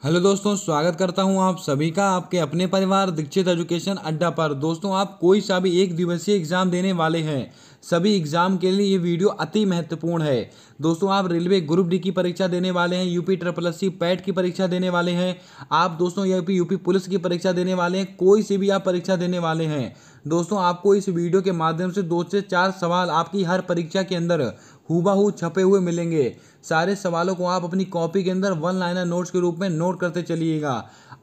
Hello दोस्तों, स्वागत करता हूं आप सभी का आपके अपने परिवार दीक्षित एजुकेशन अड्डा पर। दोस्तों, आप कोई सा भी एक दिवसीय एग्जाम देने वाले हैं, सभी एग्जाम के लिए ये वीडियो अति महत्वपूर्ण है। दोस्तों, आप रेलवे ग्रुप डी की परीक्षा देने वाले हैं, यूपी ट्रिपल एससी पैट की परीक्षा देने वाले हैं, आप दोस्तों यूपी पुलिस की परीक्षा देने वाले हैं, कोई सी भी आप परीक्षा देने वाले हैं। दोस्तों, आपको इस वीडियो के माध्यम से 2 से 4 सवाल आपकी हर परीक्षा के अंदर हूबहू छपे हुए मिलेंगे। सारे सवालों को आप अपनी कॉपी के अंदर वन लाइनर नोट्स के रूप में नोट करते चलिएगा।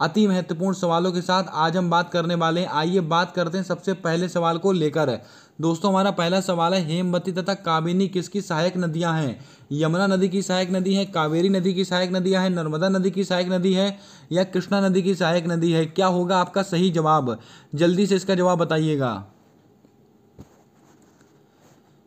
अति महत्वपूर्ण सवालों के साथ आज हम बात करने वाले हैं। आइए बात करते हैं सबसे पहले सवाल को लेकर। दोस्तों, हमारा पहला सवाल है, हेमवती तथा काबिनी किसकी सहायक नदियां हैं? यमुना नदी की सहायक नदी है, कावेरी नदी की सहायक नदियां हैं, नर्मदा नदी की सहायक नदी है या कृष्णा नदी की सहायक नदी है? क्या होगा आपका सही जवाब? जल्दी से इसका जवाब बताइएगा।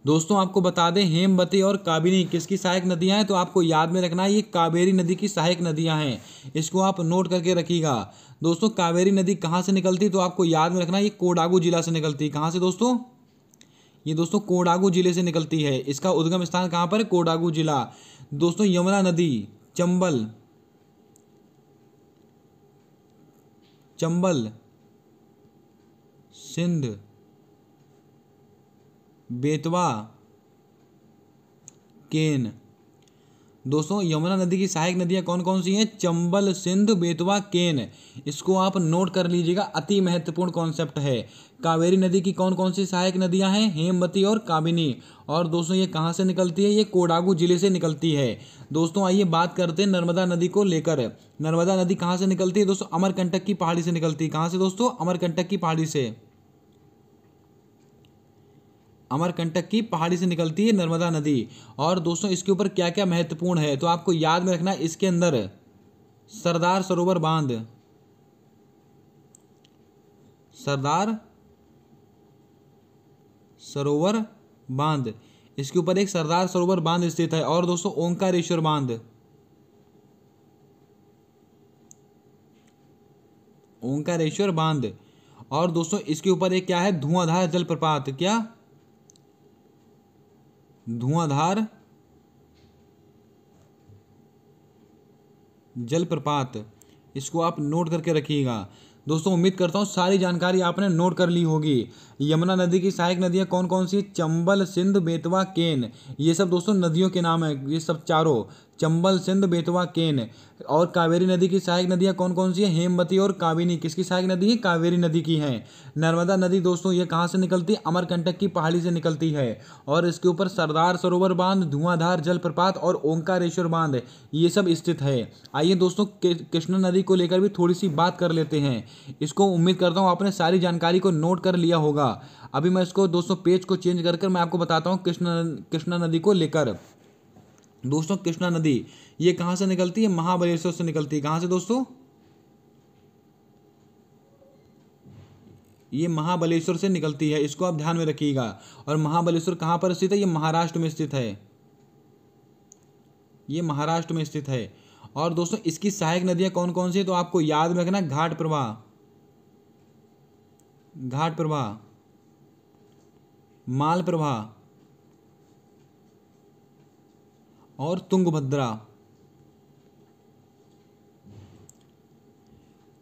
दोस्तों, आपको बता दें, हेमवती और काबिनी किसकी सहायक नदियां हैं, तो आपको याद में रखना है ये कावेरी नदी की सहायक नदियां हैं। इसको आप नोट करके रखिएगा। दोस्तों, कावेरी नदी कहाँ से निकलती, तो आपको याद में रखना है ये कोडागू जिला से निकलती है। कहाँ से दोस्तों? ये दोस्तों कोडागू जिले से निकलती है। इसका उद्गम स्थान कहाँ पर है? कोडागू जिला। दोस्तों, यमुना नदी चंबल चंबल सिंध बेतवा केन। दोस्तों, यमुना नदी की सहायक नदियां कौन कौन सी हैं? चंबल, सिंध, बेतवा, केन। इसको आप नोट कर लीजिएगा, अति महत्वपूर्ण कॉन्सेप्ट है। कावेरी नदी की कौन कौन सी सहायक नदियां हैं? हेमवती और काबिनी। और दोस्तों, ये कहाँ से निकलती है? ये कोडागू जिले से निकलती है। दोस्तों, आइए बात करते हैं नर्मदा नदी को लेकर। नर्मदा नदी कहाँ से निकलती है दोस्तों? अमरकंटक की पहाड़ी से निकलती है। कहाँ से दोस्तों? अमरकंटक की पहाड़ी से। अमरकंटक की पहाड़ी से निकलती है नर्मदा नदी। और दोस्तों, इसके ऊपर क्या क्या महत्वपूर्ण है, तो आपको याद में रखना है इसके अंदर सरदार सरोवर बांध, सरदार सरोवर बांध, इसके ऊपर एक सरदार सरोवर बांध स्थित है। और दोस्तों, ओंकारेश्वर बांध, ओंकारेश्वर बांध। और दोस्तों, इसके ऊपर एक क्या है? धुआंधार जलप्रपात। क्या? धुआंधार जलप्रपात। इसको आप नोट करके रखिएगा। दोस्तों, उम्मीद करता हूँ सारी जानकारी आपने नोट कर ली होगी। यमुना नदी की सहायक नदियाँ कौन कौन सी? चंबल, सिंध, बेतवा, केन। ये सब दोस्तों नदियों के नाम है, ये सब चारों, चंबल, सिंध, बेतवा, केन। और कावेरी नदी की सहायक नदियाँ कौन कौन सी है? हेमवती और काबिनी किसकी सहायक नदी है? कावेरी नदी की है। नर्मदा नदी दोस्तों ये कहाँ से निकलती है? अमरकंटक की पहाड़ी से निकलती है। और इसके ऊपर सरदार सरोवर बांध, धुआंधार जलप्रपात और ओंकारेश्वर बांध ये सब स्थित है। आइए दोस्तों, कृष्णा नदी को लेकर भी थोड़ी सी बात कर लेते हैं। इसको उम्मीद करता हूँ आपने सारी जानकारी को नोट कर लिया होगा। अभी मैं इसको दोस्तों पेज को चेंज कर मैं आपको बताता हूँ कृष्णा नदी को लेकर। दोस्तों, कृष्णा नदी ये कहाँ से निकलती है? महाबलेश्वर से निकलती है। कहाँ से दोस्तों? ये महाबलेश्वर से निकलती है, इसको आप ध्यान में रखिएगा। और महाबलेश्वर कहाँ पर स्थित है? ये महाराष्ट्र में स्थित है, ये महाराष्ट्र में स्थित है। और दोस्तों, इसकी सहायक नदियां कौन कौन सी है, तो आपको याद में रखना, घाट प्रवाह, घाट प्रवाह, माल प्रवाह और तुंगभद्रा।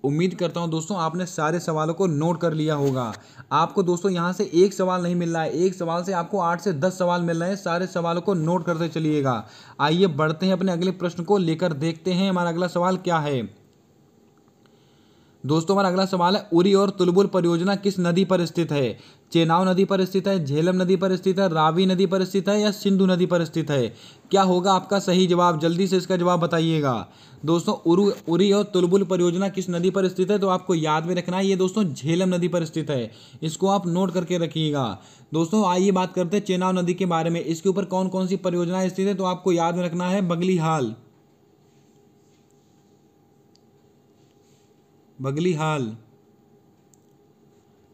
उम्मीद करता हूं दोस्तों आपने सारे सवालों को नोट कर लिया होगा। आपको दोस्तों यहां से एक सवाल नहीं मिल रहा है, एक सवाल से आपको 8 से 10 सवाल मिल रहे हैं। सारे सवालों को नोट करते चलिएगा। आइए बढ़ते हैं अपने अगले प्रश्न को लेकर, देखते हैं हमारा अगला सवाल क्या है। दोस्तों, हमारा अगला सवाल है, उरी और तुलबुल परियोजना किस नदी पर स्थित है? चेनाब नदी पर स्थित है, झेलम नदी पर स्थित है, रावी नदी पर स्थित है या सिंधु नदी पर स्थित है? क्या होगा आपका सही जवाब? जल्दी से इसका जवाब बताइएगा। दोस्तों, उरी और तुलबुल परियोजना किस नदी पर स्थित है, तो आपको याद में रखना है ये दोस्तों झेलम नदी पर स्थित है। इसको आप नोट करके रखिएगा। दोस्तों, आइए बात करते हैं चेनाब नदी के बारे में। इसके ऊपर कौन कौन सी परियोजनाएं स्थित है, तो आपको याद में रखना है बगलीहाल, बगलीहाल,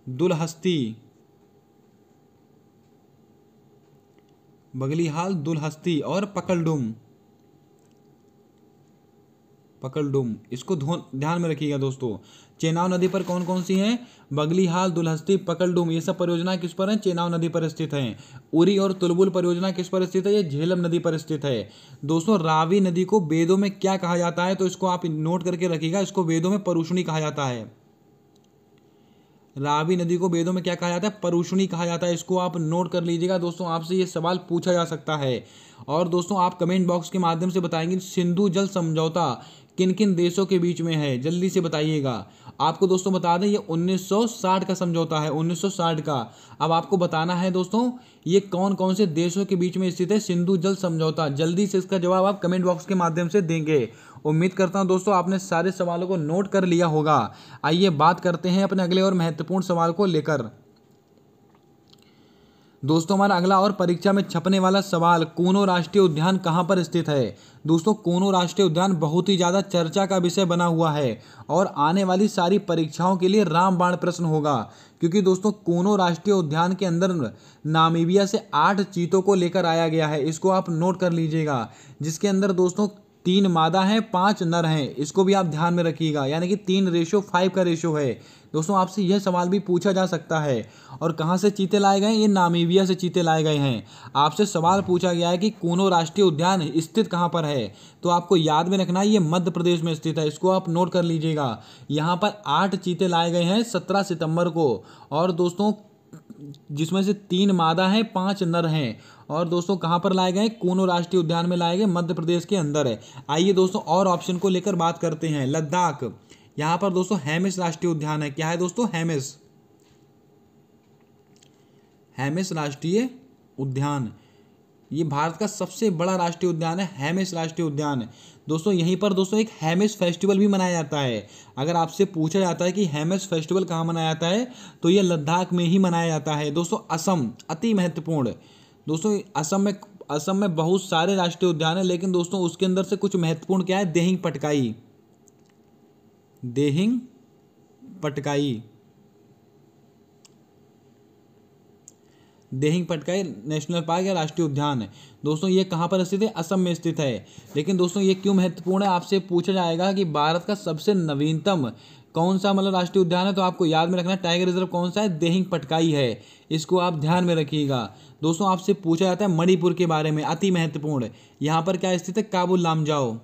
दुलहस्ती, बगलीहाल, दुलहस्ती और पकलडुम। पकलडुम, इसको ध्यान में रखिएगा दोस्तों। चेनाब नदी पर कौन कौन सी हैं? बगलीहाल, दुलहस्ती, पकलडुम, ये सब परियोजना किस पर है? चेनाब नदी पर स्थित हैं। उरी और तुलबुल परियोजना किस पर स्थित है? ये झेलम नदी पर स्थित है। दोस्तों रावी नदी को वेदों में क्या कहा जाता है? तो इसको आप नोट करके रखिएगा, इसको वेदों में परुष्णी कहा जाता है। रावी नदी को वेदों में क्या कहा जाता है? परुष्णी कहा जाता है। इसको आप नोट कर लीजिएगा दोस्तों, आपसे ये सवाल पूछा जा सकता है। और दोस्तों आप कमेंट बॉक्स के माध्यम से बताएंगे सिंधु जल समझौता किन किन देशों के बीच में है, जल्दी से बताइएगा। आपको दोस्तों बता दें ये 1960 का समझौता है, 1960 का। अब आपको बताना है दोस्तों ये कौन कौन से देशों के बीच में स्थित है सिंधु जल समझौता। जल्दी से इसका जवाब आप कमेंट बॉक्स के माध्यम से देंगे। उम्मीद करता हूं दोस्तों आपने सारे सवालों को नोट कर लिया होगा। आइए बात करते हैं अपने अगले और महत्वपूर्ण सवाल को लेकर। दोस्तों हमारा अगला और परीक्षा में छपने वाला सवाल, कूनो राष्ट्रीय उद्यान कहाँ पर स्थित है? दोस्तों कूनो राष्ट्रीय उद्यान बहुत ही ज़्यादा चर्चा का विषय बना हुआ है और आने वाली सारी परीक्षाओं के लिए रामबाण प्रश्न होगा, क्योंकि दोस्तों कूनो राष्ट्रीय उद्यान के अंदर नामीबिया से 8 चीतों को लेकर आया गया है। इसको आप नोट कर लीजिएगा, जिसके अंदर दोस्तों 3 मादा हैं, 5 नर हैं। इसको भी आप ध्यान में रखिएगा, यानी कि 3:5 का रेशो है। दोस्तों आपसे यह सवाल भी पूछा जा सकता है। और कहाँ से चीते लाए गए? ये नामीबिया से चीते लाए गए हैं। आपसे सवाल पूछा गया है कि कूनो राष्ट्रीय उद्यान स्थित कहाँ पर है, तो आपको याद में रखना है ये मध्य प्रदेश में स्थित है। इसको आप नोट कर लीजिएगा। यहाँ पर 8 चीते लाए गए हैं 17 सितंबर को, और दोस्तों जिसमें से 3 मादा हैं, 5 नर हैं। और दोस्तों कहाँ पर लाए गए? कूनो राष्ट्रीय उद्यान में लाए गए, मध्य प्रदेश के अंदर है। आइए दोस्तों और ऑप्शन को लेकर बात करते हैं। लद्दाख, यहाँ पर दोस्तों हेमिस राष्ट्रीय उद्यान है। क्या है दोस्तों? हेमिस, हेमिस राष्ट्रीय उद्यान। ये भारत का सबसे बड़ा राष्ट्रीय उद्यान है, हेमिस राष्ट्रीय उद्यान। दोस्तों यहीं पर दोस्तों एक हेमिस फेस्टिवल भी मनाया जाता है। अगर आपसे पूछा जाता है कि हेमिस फेस्टिवल कहाँ मनाया जाता है, तो ये लद्दाख में ही मनाया जाता है। दोस्तों असम, अति महत्वपूर्ण। दोस्तों असम में बहुत सारे राष्ट्रीय उद्यान हैं, लेकिन दोस्तों उसके अंदर से कुछ महत्वपूर्ण क्या है? देहिंग पटकाई, देहिंग पटकाई, देहिंग पटकाई नेशनल पार्क या राष्ट्रीय उद्यान है। दोस्तों ये कहाँ पर स्थित है? असम में स्थित है। लेकिन दोस्तों ये क्यों महत्वपूर्ण है? आपसे पूछा जाएगा कि भारत का सबसे नवीनतम कौन सा राष्ट्रीय उद्यान है, तो आपको याद में रखना टाइगर रिजर्व कौन सा है? देहिंग पटकाई है। इसको आप ध्यान में रखिएगा। दोस्तों आपसे पूछा जाता है मणिपुर के बारे में, अति महत्वपूर्ण। यहाँ पर क्या स्थित है? Kabul Lamjao,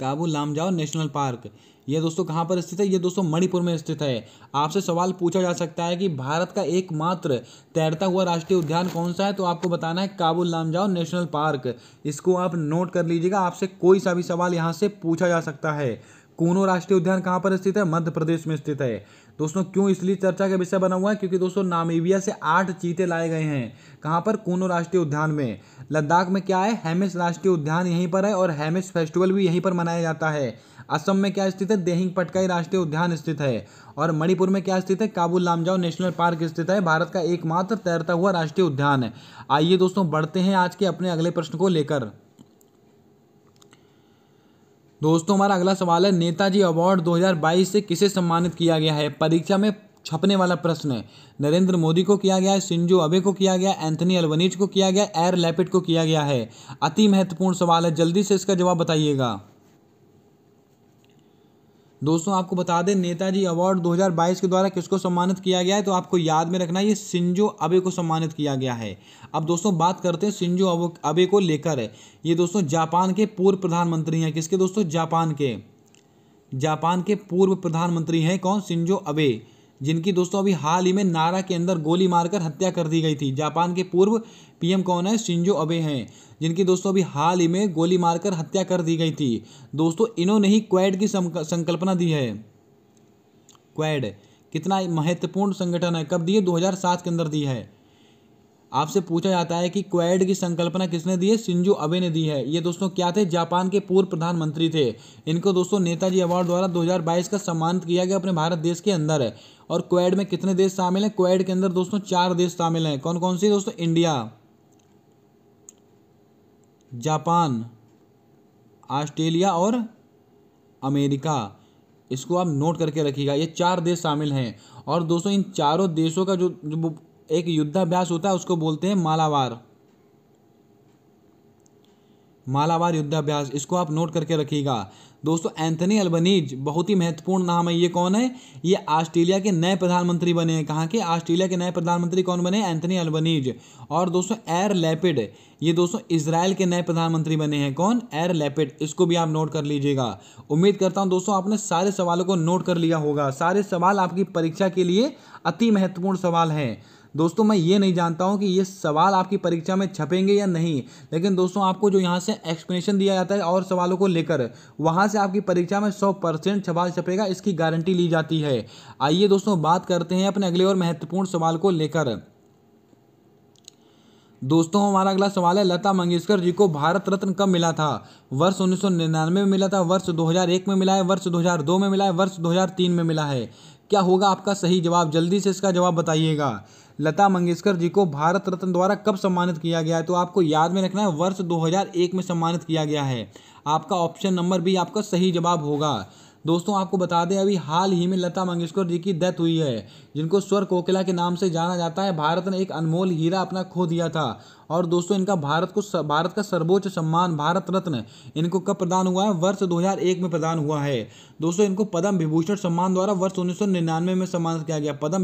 Kabul Lamjao national park. ये दोस्तों कहाँ पर स्थित है? ये दोस्तों मणिपुर में स्थित है। आपसे सवाल पूछा जा सकता है कि भारत का एकमात्र तैरता हुआ राष्ट्रीय उद्यान कौन सा है, तो आपको बताना है काबुल लामजाओ नेशनल पार्क। इसको आप नोट कर लीजिएगा, आपसे कोई सा भी सवाल यहाँ से पूछा जा सकता है। कूनो राष्ट्रीय उद्यान कहाँ पर स्थित है? मध्य प्रदेश में स्थित है। दोस्तों क्यों इसलिए चर्चा का विषय बना हुआ है? क्योंकि दोस्तों नामीबिया से 8 चीते लाए गए हैं। कहाँ पर? कूनो राष्ट्रीय उद्यान में। लद्दाख में क्या है? हेमिस राष्ट्रीय उद्यान यहीं पर है, और हेमिस फेस्टिवल भी यहीं पर मनाया जाता है। असम में क्या स्थित है? देहिंग पटकाई राष्ट्रीय उद्यान स्थित है। और मणिपुर में क्या स्थित है? काबुल लामजाओ नेशनल पार्क स्थित है, भारत का एकमात्र तैरता हुआ राष्ट्रीय उद्यान है। आइए दोस्तों बढ़ते हैं आज के अपने अगले प्रश्न को लेकर। दोस्तों हमारा अगला सवाल है, नेताजी अवार्ड 2022 से किसे सम्मानित किया गया है? परीक्षा में छपने वाला प्रश्न है। नरेंद्र मोदी को किया गया है, शिंजो अबे को किया गया, एंथनी अल्बनीज को किया गया, एयर लैपिड को किया गया है। अति महत्वपूर्ण सवाल है, जल्दी से इसका जवाब बताइएगा। दोस्तों आपको बता दें नेताजी अवार्ड 2022 के द्वारा किसको सम्मानित किया गया है, तो आपको याद में रखना ये शिंजो अबे को सम्मानित किया गया है। अब दोस्तों बात करते हैं शिंजो अबे को लेकर। ये दोस्तों जापान के पूर्व प्रधानमंत्री हैं। किसके दोस्तों? जापान के पूर्व प्रधानमंत्री हैं। कौन? शिंजो अबे, जिनकी दोस्तों अभी हाल ही में नारा के अंदर गोली मारकर हत्या कर दी गई थी। जापान के पूर्व पीएम कौन है? शिंजो अबे हैं, जिनकी दोस्तों अभी हाल ही में गोली मारकर हत्या कर दी गई थी। दोस्तों इन्होंने ही क्वेड की संकल्पना दी है। क्वेड कितना महत्वपूर्ण संगठन है, कब दी है? 2007 के अंदर दी है। आपसे पूछा जाता है कि क्वेड की संकल्पना किसने दी है? शिंजो अबे ने दी है। ये दोस्तों क्या थे? जापान के पूर्व प्रधानमंत्री थे। इनको दोस्तों नेताजी अवार्ड द्वारा 2022 का सम्मानित किया गया अपने भारत देश के अंदर है। और क्वेड में कितने देश शामिल हैं? क्वेड के अंदर दोस्तों 4 देश शामिल हैं। कौन कौन से दोस्तों? इंडिया, जापान, ऑस्ट्रेलिया और अमेरिका। इसको आप नोट करके रखिएगा, ये 4 देश शामिल हैं। और दोस्तों इन चारों देशों का जो एक युद्धाभ्यास होता है उसको बोलते हैं मालाबार युद्धाभ्यास, इसको आप नोट करके रखिएगा। दोस्तों एंथनी अल्बनीज बहुत ही महत्वपूर्ण नाम है। ये कौन है? ये ऑस्ट्रेलिया के नए प्रधानमंत्री बने हैं। कहाँ के? ऑस्ट्रेलिया के नए प्रधानमंत्री कौन बने? Anthony Albanese. और दोस्तों एर लैपिड, ये दोस्तों इजराइल के नए प्रधानमंत्री बने हैं। कौन? एर लैपिड। इसको भी आप नोट कर लीजिएगा। उम्मीद करता हूं दोस्तों आपने सारे सवालों को नोट कर लिया होगा। सारे सवाल आपकी परीक्षा के लिए अति महत्वपूर्ण सवाल हैं। दोस्तों मैं ये नहीं जानता हूं कि ये सवाल आपकी परीक्षा में छपेंगे या नहीं, लेकिन दोस्तों आपको जो यहाँ से एक्सप्लेनेशन दिया जाता है और सवालों को लेकर, वहाँ से आपकी परीक्षा में 100% सवाल छपेगा, इसकी गारंटी ली जाती है। आइए दोस्तों बात करते हैं अपने अगले और महत्वपूर्ण सवाल को लेकर। दोस्तों हमारा अगला सवाल है, लता मंगेशकर जी को भारत रत्न कब मिला था? वर्ष 1999 में मिला था, वर्ष 2001 में मिला है, वर्ष 2002 में मिला है, वर्ष 2003 में मिला है। क्या होगा आपका सही जवाब? जल्दी से इसका जवाब बताइएगा। लता मंगेशकर जी को भारत रत्न द्वारा कब सम्मानित किया गया है? तो आपको याद में रखना है, वर्ष 2001 में सम्मानित किया गया है। आपका ऑप्शन नंबर बी आपका सही जवाब होगा। दोस्तों आपको बता दें अभी हाल ही में लता मंगेशकर जी की डेथ हुई है, जिनको स्वर कोकिला के नाम से जाना जाता है। भारत ने एक अनमोल हीरा अपना खो दिया था। और दोस्तों इनका भारत का सर्वोच्च सम्मान भारत रत्न इनको कब प्रदान हुआ है? वर्ष 2001 में प्रदान हुआ है। दोस्तों इनको पद्म विभूषण सम्मान द्वारा वर्ष 1999 में सम्मानित किया गया। पद्म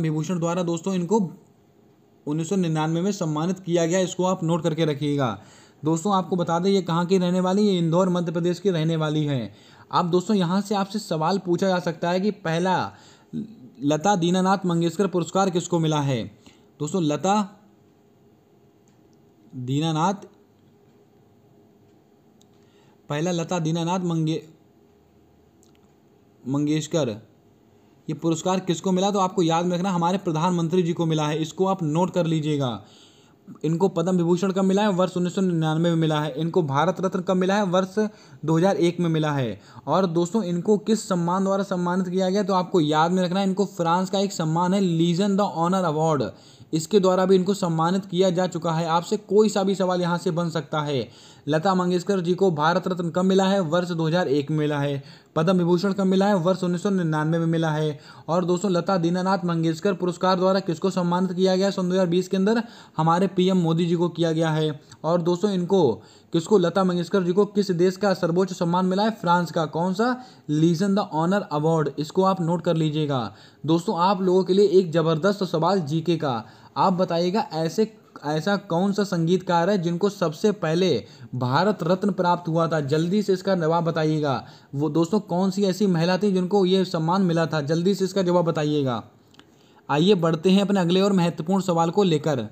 विभूषण द्वारा दोस्तों इनको 1999 में सम्मानित किया गया। इसको आप नोट करके रखिएगा। दोस्तों आपको बता दें ये कहाँ की रहने वाली है? इंदौर मध्य प्रदेश की रहने वाली है। अब दोस्तों यहाँ से आपसे सवाल पूछा जा सकता है कि पहला लता दीनानाथ मंगेशकर पुरस्कार किसको मिला है? दोस्तों लता दीनानाथ मंगेशकर ये पुरस्कार किसको मिला? तो आपको याद में रखना हमारे प्रधानमंत्री जी को मिला है। इसको आप नोट कर लीजिएगा। इनको पद्म विभूषण कब मिला है? वर्ष 1999 में मिला है। इनको भारत रत्न कब मिला है? वर्ष 2001 में मिला है। और दोस्तों इनको किस सम्मान द्वारा सम्मानित किया गया? तो आपको याद में रखना है इनको फ्रांस का एक सम्मान है लीजन द ऑनर अवार्ड, इसके द्वारा भी इनको सम्मानित किया जा चुका है। आपसे कोई सा भी सवाल यहाँ से बन सकता है। लता मंगेशकर जी को भारत रत्न कब मिला है? वर्ष 2001 में मिला है। पद्म विभूषण कब मिला है? वर्ष 1999 में मिला है। और दोस्तों लता दीनानाथ मंगेशकर पुरस्कार द्वारा किसको सम्मानित किया गया सन 2020 के अंदर? हमारे पीएम मोदी जी को किया गया है। और दोस्तों किसको लता मंगेशकर जी को किस देश का सर्वोच्च सम्मान मिला है? फ्रांस का। कौन सा? Legion d' Honneur award. इसको आप नोट कर लीजिएगा। दोस्तों आप लोगों के लिए एक जबरदस्त सवाल जीके का। आप बताइएगा ऐसा कौन सा संगीतकार है जिनको सबसे पहले भारत रत्न प्राप्त हुआ था? जल्दी से इसका जवाब बताइएगा। वो दोस्तों कौन सी ऐसी महिला थी जिनको ये सम्मान मिला था? जल्दी से इसका जवाब बताइएगा। आइए बढ़ते हैं अपने अगले और महत्वपूर्ण सवाल को लेकर।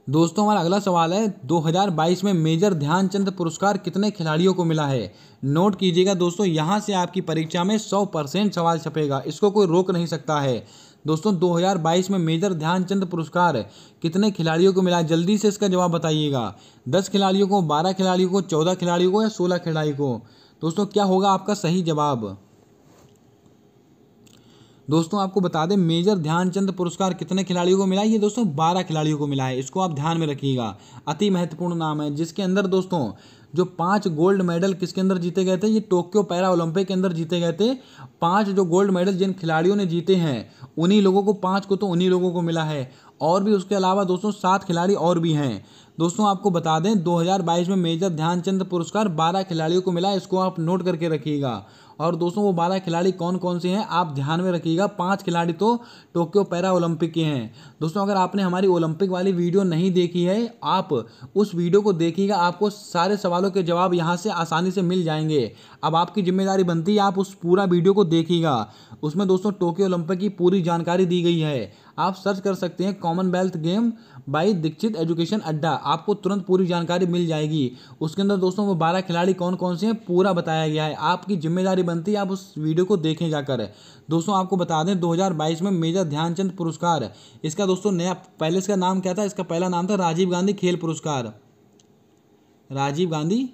दोस्तों हमारा अगला सवाल है, 2022 में मेजर ध्यानचंद पुरस्कार कितने खिलाड़ियों को मिला है? नोट कीजिएगा दोस्तों, यहाँ से आपकी परीक्षा में 100% सवाल छपेगा, इसको कोई रोक नहीं सकता है। दोस्तों 2022 में मेजर ध्यानचंद पुरस्कार कितने खिलाड़ियों को मिला? जल्दी से इसका जवाब बताइएगा। 10 खिलाड़ियों को, 12 खिलाड़ियों को, 14 खिलाड़ियों को या 16 खिलाड़ियों को? दोस्तों क्या होगा आपका सही जवाब? दोस्तों आपको बता दें मेजर ध्यानचंद पुरस्कार कितने खिलाड़ियों को मिला है? ये दोस्तों 12 खिलाड़ियों को मिला है। इसको आप ध्यान में रखिएगा। अति महत्वपूर्ण नाम है, जिसके अंदर दोस्तों जो 5 गोल्ड मेडल किसके अंदर जीते गए थे? ये टोक्यो पैरा ओलंपिक के अंदर जीते गए थे। 5 जो गोल्ड मेडल जिन खिलाड़ियों ने जीते हैं उन्हीं लोगों को, 5 को तो उन्हीं लोगों को मिला है। और भी उसके अलावा दोस्तों 7 खिलाड़ी और भी हैं। दोस्तों आपको बता दें 2022 में मेजर ध्यानचंद पुरस्कार 12 खिलाड़ियों को मिला है। इसको आप नोट करके रखिएगा। और दोस्तों वो 12 खिलाड़ी कौन कौन से हैं आप ध्यान में रखिएगा। 5 खिलाड़ी तो टोक्यो पैरा ओलंपिक के हैं। दोस्तों अगर आपने हमारी ओलंपिक वाली वीडियो नहीं देखी है, आप उस वीडियो को देखिएगा, आपको सारे सवालों के जवाब यहाँ से आसानी से मिल जाएंगे। अब आपकी जिम्मेदारी बनती है आप उस पूरा वीडियो को देखिएगा। उसमें दोस्तों टोक्यो ओलंपिक की पूरी जानकारी दी गई है। आप सर्च कर सकते हैं Commonwealth game by Dikshit education Adda, आपको तुरंत पूरी जानकारी मिल जाएगी। उसके अंदर दोस्तों वो 12 खिलाड़ी कौन कौन से हैं पूरा बताया गया है। आपकी जिम्मेदारी बनती है आप उस वीडियो को देखें जाकर। दोस्तों आपको बता दें 2022 में मेजर ध्यानचंद पुरस्कार, इसका दोस्तों नया, पहले इसका नाम क्या था? इसका पहला नाम था राजीव गांधी खेल पुरस्कार। राजीव गांधी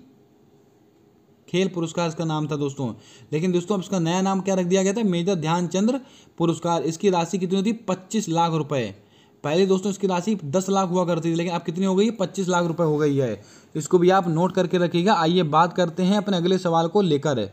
खेल पुरस्कार इसका नाम था दोस्तों। लेकिन दोस्तों अब इसका नया नाम क्या रख दिया गया था? मेजर ध्यानचंद पुरस्कार। इसकी राशि कितनी होती? 25 लाख रुपए। पहले दोस्तों इसकी राशि 10 लाख हुआ करती थी, लेकिन अब कितनी हो गई है? 25 लाख रुपए हो गई है। इसको भी आप नोट करके रखिएगा। आइए बात करते हैं अपने अगले सवाल को लेकर।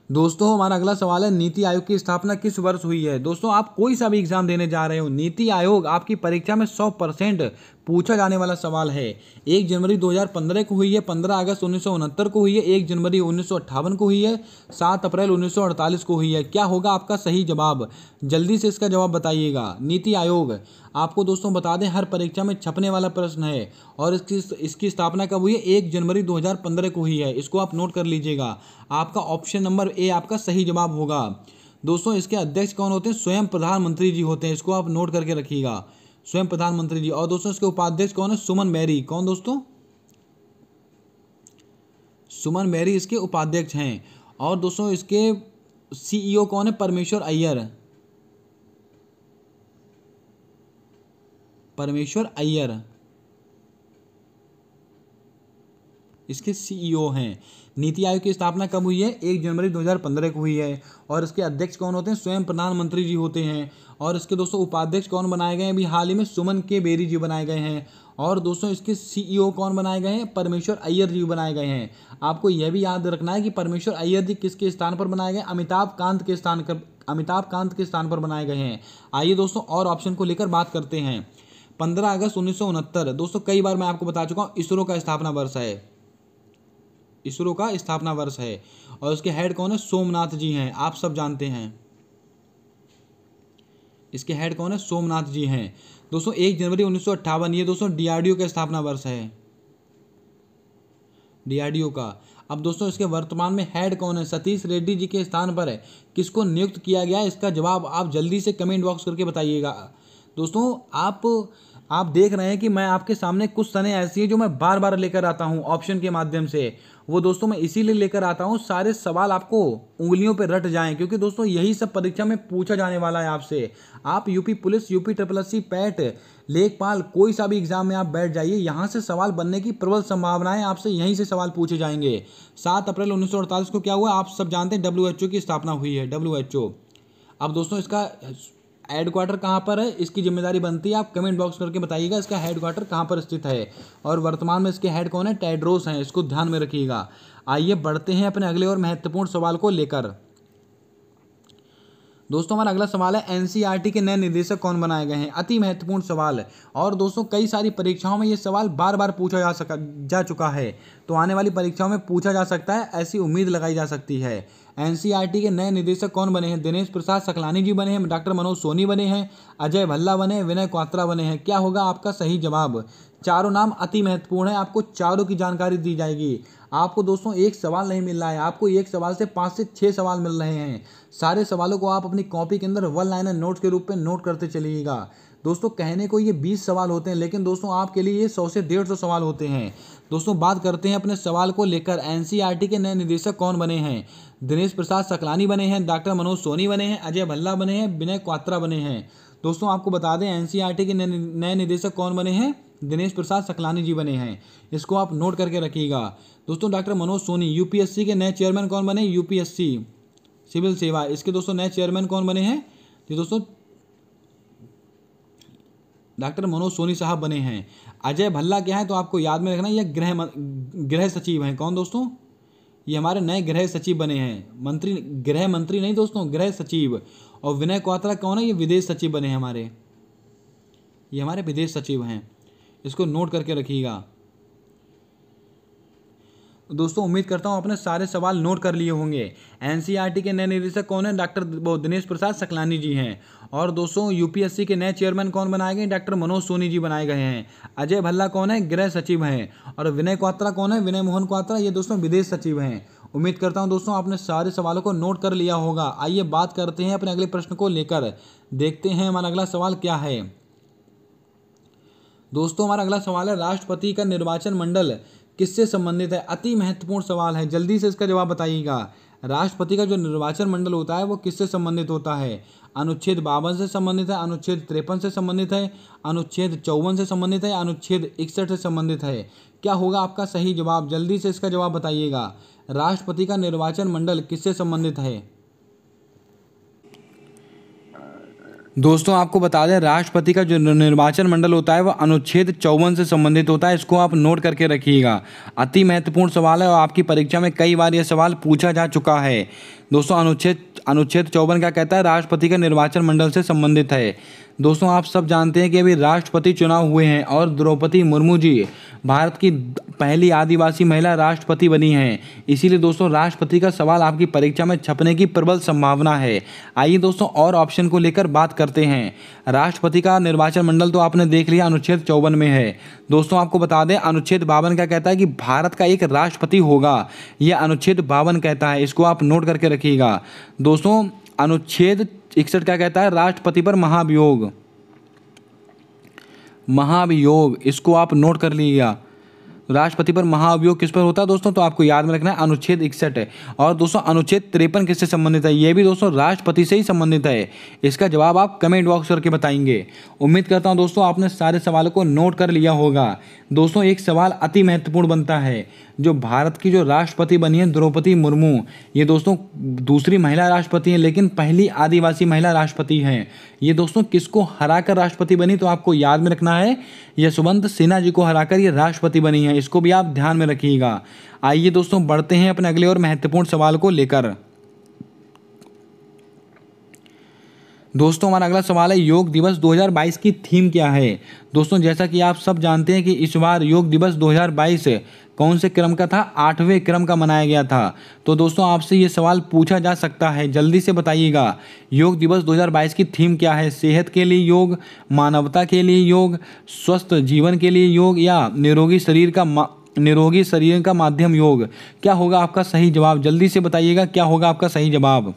दोस्तों हमारा अगला सवाल है, नीति आयोग की स्थापना किस वर्ष हुई है? दोस्तों आप कोई सा भी एग्जाम देने जा रहे हो, नीति आयोग आपकी परीक्षा में 100% पूछा जाने वाला सवाल है। 1 जनवरी 2015 को हुई है, 15 अगस्त 1969 को हुई है, 1 जनवरी 1958 को हुई है, 7 अप्रैल 1948 को हुई है। क्या होगा आपका सही जवाब? जल्दी से इसका जवाब बताइएगा। नीति आयोग आपको दोस्तों बता दें हर परीक्षा में छपने वाला प्रश्न है और इसकी स्थापना कब हुई है? 1 जनवरी 2015 को हुई है। इसको आप नोट कर लीजिएगा। आपका ऑप्शन नंबर ए आपका सही जवाब होगा। दोस्तों इसके अध्यक्ष कौन होते हैं? स्वयं प्रधानमंत्री जी होते हैं। इसको आप नोट करके रखिएगा, स्वयं प्रधानमंत्री जी। और दोस्तों इसके उपाध्यक्ष कौन है? सुमन बेरी। कौन दोस्तों? सुमन बेरी इसके उपाध्यक्ष हैं। और दोस्तों इसके सीईओ कौन है? परमेश्वर अय्यर। परमेश्वर अय्यर इसके सीईओ हैं। नीति आयोग की स्थापना कब हुई है? 1 जनवरी 2015 को हुई है। और इसके अध्यक्ष कौन होते हैं? स्वयं प्रधानमंत्री जी होते हैं। और इसके दोस्तों उपाध्यक्ष कौन बनाए गए हैं? अभी हाल ही में सुमन के बेरी जी बनाए गए हैं। और दोस्तों इसके सीईओ कौन बनाए गए हैं? परमेश्वर अय्यर जी बनाए गए हैं। आपको यह भी याद रखना है कि परमेश्वर अय्यर जी किसके स्थान पर बनाए गए? अमिताभ कांत के स्थान पर बनाए गए हैं। आइए दोस्तों और ऑप्शन को लेकर बात करते हैं। 15 अगस्त 1969 दोस्तों कई बार मैं आपको बता चुका हूँ, इसरो का स्थापना वर्ष है। इसरो का स्थापना वर्ष है। और इसके हेड कौन है? सोमनाथ जी हैं, आप सब जानते हैं। इसके हेड कौन है? सोमनाथ जी हैं। दोस्तों 1 जनवरी 1958 ये दोस्तों डीआरडीओ का स्थापना वर्ष है, डीआरडीओ का। अब दोस्तों इसके वर्तमान में हेड कौन है? सतीश रेड्डी जी के स्थान पर है किसको नियुक्त किया गया है? इसका जवाब आप जल्दी से कमेंट बॉक्स करके बताइएगा। दोस्तों आप देख रहे हैं कि मैं आपके सामने कुछ सने ऐसी है जो मैं बार बार लेकर आता हूं ऑप्शन के माध्यम से। वो दोस्तों मैं इसीलिए लेकर आता हूं सारे सवाल आपको उंगलियों पे रट जाएं, क्योंकि दोस्तों यही सब परीक्षा में पूछा जाने वाला है आपसे। आप UP police, UP SSC, PAT, लेखपाल, कोई सा भी एग्जाम में आप बैठ जाइए, यहाँ से सवाल बनने की प्रबल संभावना है। आपसे यहीं से सवाल पूछे जाएंगे। 7 अप्रैल 1948 को क्या हुआ? आप सब जानते हैं, WHO की स्थापना हुई है, WHO। अब दोस्तों इसका हेडक्वार्टर कहाँ पर है? इसकी जिम्मेदारी बनती है आप कमेंट बॉक्स करके बताइएगा इसका हेडक्वार्टर कहाँ पर स्थित है। और वर्तमान में इसके हेड कौन है? टेड्रोस हैं, इसको ध्यान में रखिएगा। आइए बढ़ते हैं अपने अगले और महत्वपूर्ण सवाल को लेकर। दोस्तों हमारा अगला सवाल है, एनसीईआरटी के नए निदेशक कौन बनाए गए हैं? अति महत्वपूर्ण सवाल है। और दोस्तों कई सारी परीक्षाओं में ये सवाल बार बार पूछा जा चुका है, तो आने वाली परीक्षाओं में पूछा जा सकता है, ऐसी उम्मीद लगाई जा सकती है। एनसीईआरटी के नए निदेशक कौन बने हैं? दिनेश प्रसाद सकलानी जी बने हैं, डॉक्टर मनोज सोनी बने हैं, अजय भल्ला बने हैं, विनय क्वात्रा बने हैं। क्या होगा आपका सही जवाब? चारों नाम अति महत्वपूर्ण है, आपको चारों की जानकारी दी जाएगी। आपको दोस्तों एक सवाल नहीं मिल रहा है, आपको एक सवाल से 5 से 6 सवाल मिल रहे हैं। सारे सवालों को आप अपनी कॉपी के अंदर वन लाइनर नोट्स के रूप में नोट करते चलिएगा। दोस्तों कहने को ये 20 सवाल होते हैं, लेकिन दोस्तों आपके लिए ये 100 से 150 सवाल होते हैं। दोस्तों बात करते हैं अपने सवाल को लेकर। एनसीईआरटी के नए निदेशक कौन बने हैं? दिनेश प्रसाद सकलानी बने हैं, डॉक्टर मनोज सोनी बने हैं, अजय भल्ला बने हैं, विनय क्वात्रा बने हैं। दोस्तों आपको बता दें एनसीईआरटी के नए निदेशक कौन बने हैं? दिनेश प्रसाद सकलानी जी बने हैं। इसको आप नोट करके रखिएगा। दोस्तों डॉक्टर मनोज सोनी यूपीएससी के नए चेयरमैन कौन बने? यूपीएससी सिविल सेवा, इसके दोस्तों नए चेयरमैन कौन बने हैं? ये दोस्तों डॉक्टर मनोज सोनी साहब बने हैं। अजय भल्ला क्या है तो आपको याद में रखना, ये गृह सचिव हैं। कौन दोस्तों? ये हमारे नए गृह सचिव बने हैं, मंत्री, गृह मंत्री नहीं दोस्तों, गृह सचिव। और विनय क्वात्रा कौन है? ये विदेश सचिव बने हैं हमारे, ये हमारे विदेश सचिव हैं। इसको नोट करके रखिएगा। दोस्तों उम्मीद करता हूँ आपने सारे सवाल नोट कर लिए होंगे। एनसीईआरटी के नए निदेशक कौन है? डॉक्टर दिनेश प्रसाद सकलानी जी हैं। और दोस्तों यूपीएससी के नए चेयरमैन कौन बनाए गए? डॉक्टर मनोज सोनी जी बनाए गए हैं। अजय भल्ला कौन है? गृह सचिव हैं। और विनय क्वात्रा कौन है? विनय मोहन क्वात्रा, ये दोस्तों विदेश सचिव हैं। उम्मीद करता हूँ दोस्तों आपने सारे सवालों को नोट कर लिया होगा। आइए बात करते हैं अपने अगले प्रश्न को लेकर। देखते हैं हमारा अगला सवाल क्या है। दोस्तों हमारा अगला सवाल है, राष्ट्रपति का निर्वाचन मंडल किससे संबंधित है? अति महत्वपूर्ण सवाल है, जल्दी से इसका जवाब बताइएगा। राष्ट्रपति का जो निर्वाचन मंडल होता है वो किससे संबंधित होता है? अनुच्छेद 52 से संबंधित है, अनुच्छेद 53 से संबंधित है, अनुच्छेद 54 से संबंधित है, अनुच्छेद 61 से संबंधित है। क्या होगा आपका सही जवाब? जल्दी से इसका जवाब बताइएगा। राष्ट्रपति का निर्वाचन मंडल किससे संबंधित है? दोस्तों आपको बता दें, राष्ट्रपति का जो निर्वाचन मंडल होता है वह अनुच्छेद 54 से संबंधित होता है। इसको आप नोट करके रखिएगा। अति महत्वपूर्ण सवाल है और आपकी परीक्षा में कई बार यह सवाल पूछा जा चुका है। दोस्तों अनुच्छेद 54 क्या कहता है? राष्ट्रपति का निर्वाचन मंडल से संबंधित है। दोस्तों आप सब जानते हैं कि अभी राष्ट्रपति चुनाव हुए हैं और द्रौपदी मुर्मू जी भारत की पहली आदिवासी महिला राष्ट्रपति बनी हैं। इसीलिए दोस्तों राष्ट्रपति का सवाल आपकी परीक्षा में छपने की प्रबल संभावना है। आइए दोस्तों और ऑप्शन को लेकर बात करते हैं। राष्ट्रपति का निर्वाचन मंडल तो आपने देख लिया, अनुच्छेद 54 में है। दोस्तों आपको बता दें, अनुच्छेद 52 क्या कहता है कि भारत का एक राष्ट्रपति होगा। यह अनुच्छेद 52 कहता है, इसको आप नोट करके रखिएगा। दोस्तों अनुच्छेद 61 क्या कहता है? राष्ट्रपति पर महाभियोग, इसको आप नोट कर लीजिएगा। राष्ट्रपति पर महाअभियोग किस पर होता है दोस्तों? तो आपको याद में रखना है अनुच्छेद 61 है। और दोस्तों अनुच्छेद 53 किससे संबंधित है? ये भी दोस्तों राष्ट्रपति से ही संबंधित है। इसका जवाब आप कमेंट बॉक्स करके बताएंगे। उम्मीद करता हूं दोस्तों आपने सारे सवालों को नोट कर लिया होगा। दोस्तों एक सवाल अति महत्वपूर्ण बनता है, जो भारत की जो राष्ट्रपति बनी है द्रौपदी मुर्मू, ये दोस्तों दूसरी महिला राष्ट्रपति हैं लेकिन पहली आदिवासी महिला राष्ट्रपति हैं। ये दोस्तों किसको हराकर राष्ट्रपति बनी? तो आपको याद में रखना है, यशवंत सिन्हा जी को हराकर ये राष्ट्रपति बनी है। इसको भी आप ध्यान में रखिएगा। आइए दोस्तों बढ़ते हैं अपने अगले और महत्वपूर्ण सवाल को लेकर। दोस्तों हमारा अगला सवाल है, योग दिवस 2022 की थीम क्या है? दोस्तों जैसा कि आप सब जानते हैं कि इस बार योग दिवस 2022 कौन से क्रम का था? 8वें क्रम का मनाया गया था। तो दोस्तों आपसे ये सवाल पूछा जा सकता है, जल्दी से बताइएगा। योग दिवस 2022 की थीम क्या है? सेहत के लिए योग, मानवता के लिए योग, स्वस्थ जीवन के लिए योग, या निरोगी शरीर का माध्यम योग? क्या होगा आपका सही जवाब? जल्दी से बताइएगा, क्या होगा आपका सही जवाब?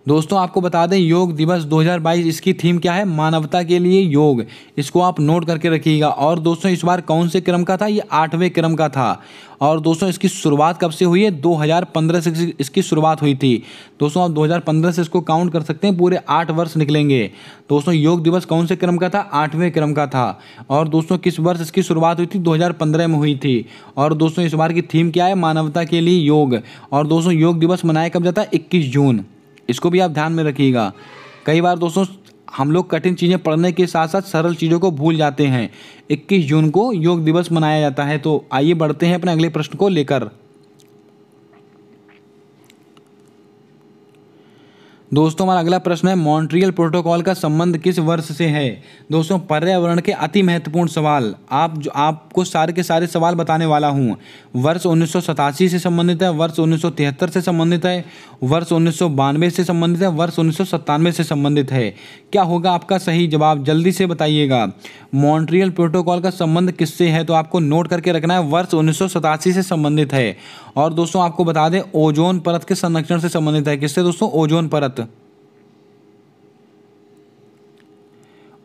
दोस्तों आपको बता दें, योग दिवस 2022 इसकी थीम क्या है? मानवता के लिए योग। इसको आप नोट करके रखिएगा। और दोस्तों इस बार कौन से क्रम का था? ये 8वें क्रम का था। और दोस्तों इसकी शुरुआत कब से हुई है? 2015 से इसकी शुरुआत हुई थी। दोस्तों आप 2015 से इसको काउंट कर सकते हैं, पूरे 8 वर्ष निकलेंगे। दोस्तों योग दिवस कौन से क्रम का था? 8वें क्रम का था। और दोस्तों किस वर्ष इसकी शुरुआत हुई थी? 2015 में हुई थी। और दोस्तों इस बार की थीम क्या है? मानवता के लिए योग। और दोस्तों योग दिवस मनाया कब जाता है? 21 जून। इसको भी आप ध्यान में रखिएगा। कई बार दोस्तों हम लोग कठिन चीज़ें पढ़ने के साथ साथ सरल चीज़ों को भूल जाते हैं। 21 जून को योग दिवस मनाया जाता है। तो आइए बढ़ते हैं अपने अगले प्रश्न को लेकर। दोस्तों हमारा अगला प्रश्न है, मॉन्ट्रियल प्रोटोकॉल का संबंध किस वर्ष से है? दोस्तों पर्यावरण के अति महत्वपूर्ण सवाल, आपको सारे के सारे सवाल बताने वाला हूँ। वर्ष 1987 से संबंधित है, वर्ष 1973 से संबंधित है, वर्ष 1992 से संबंधित है, वर्ष 1997 से संबंधित है। क्या होगा आपका सही जवाब? जल्दी से बताइएगा। मॉन्ट्रियल प्रोटोकॉल का संबंध किससे है? तो आपको नोट करके रखना है, वर्ष 1987 से संबंधित है। और दोस्तों आपको बता दें, ओजोन परत के संरक्षण से संबंधित है। किससे दोस्तों?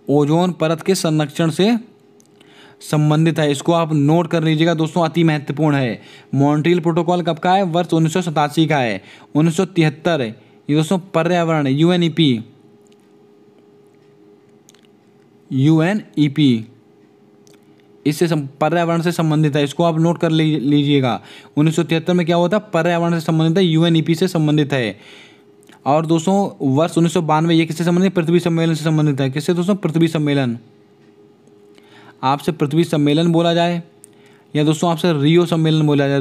ओजोन परत के संरक्षण से संबंधित है। इसको आप नोट कर लीजिएगा दोस्तों, अति महत्वपूर्ण है। मॉन्ट्रियल प्रोटोकॉल कब का है? वर्ष 1987 का है। 1973 ये दोस्तों पर्यावरण यूएनईपी इससे पर्यावरण से संबंधित है। इसको आप नोट कर लीजिएगा। 1973 में क्या होता है? पर्यावरण से संबंधित है, यूएनईपी से संबंधित है। और दोस्तों वर्ष 1992 ये किससे संबंधित है? पृथ्वी सम्मेलन से संबंधित है। किससे दोस्तों? पृथ्वी सम्मेलन। आपसे पृथ्वी सम्मेलन बोला जाए या दोस्तों आपसे रियो सम्मेलन बोला जाए,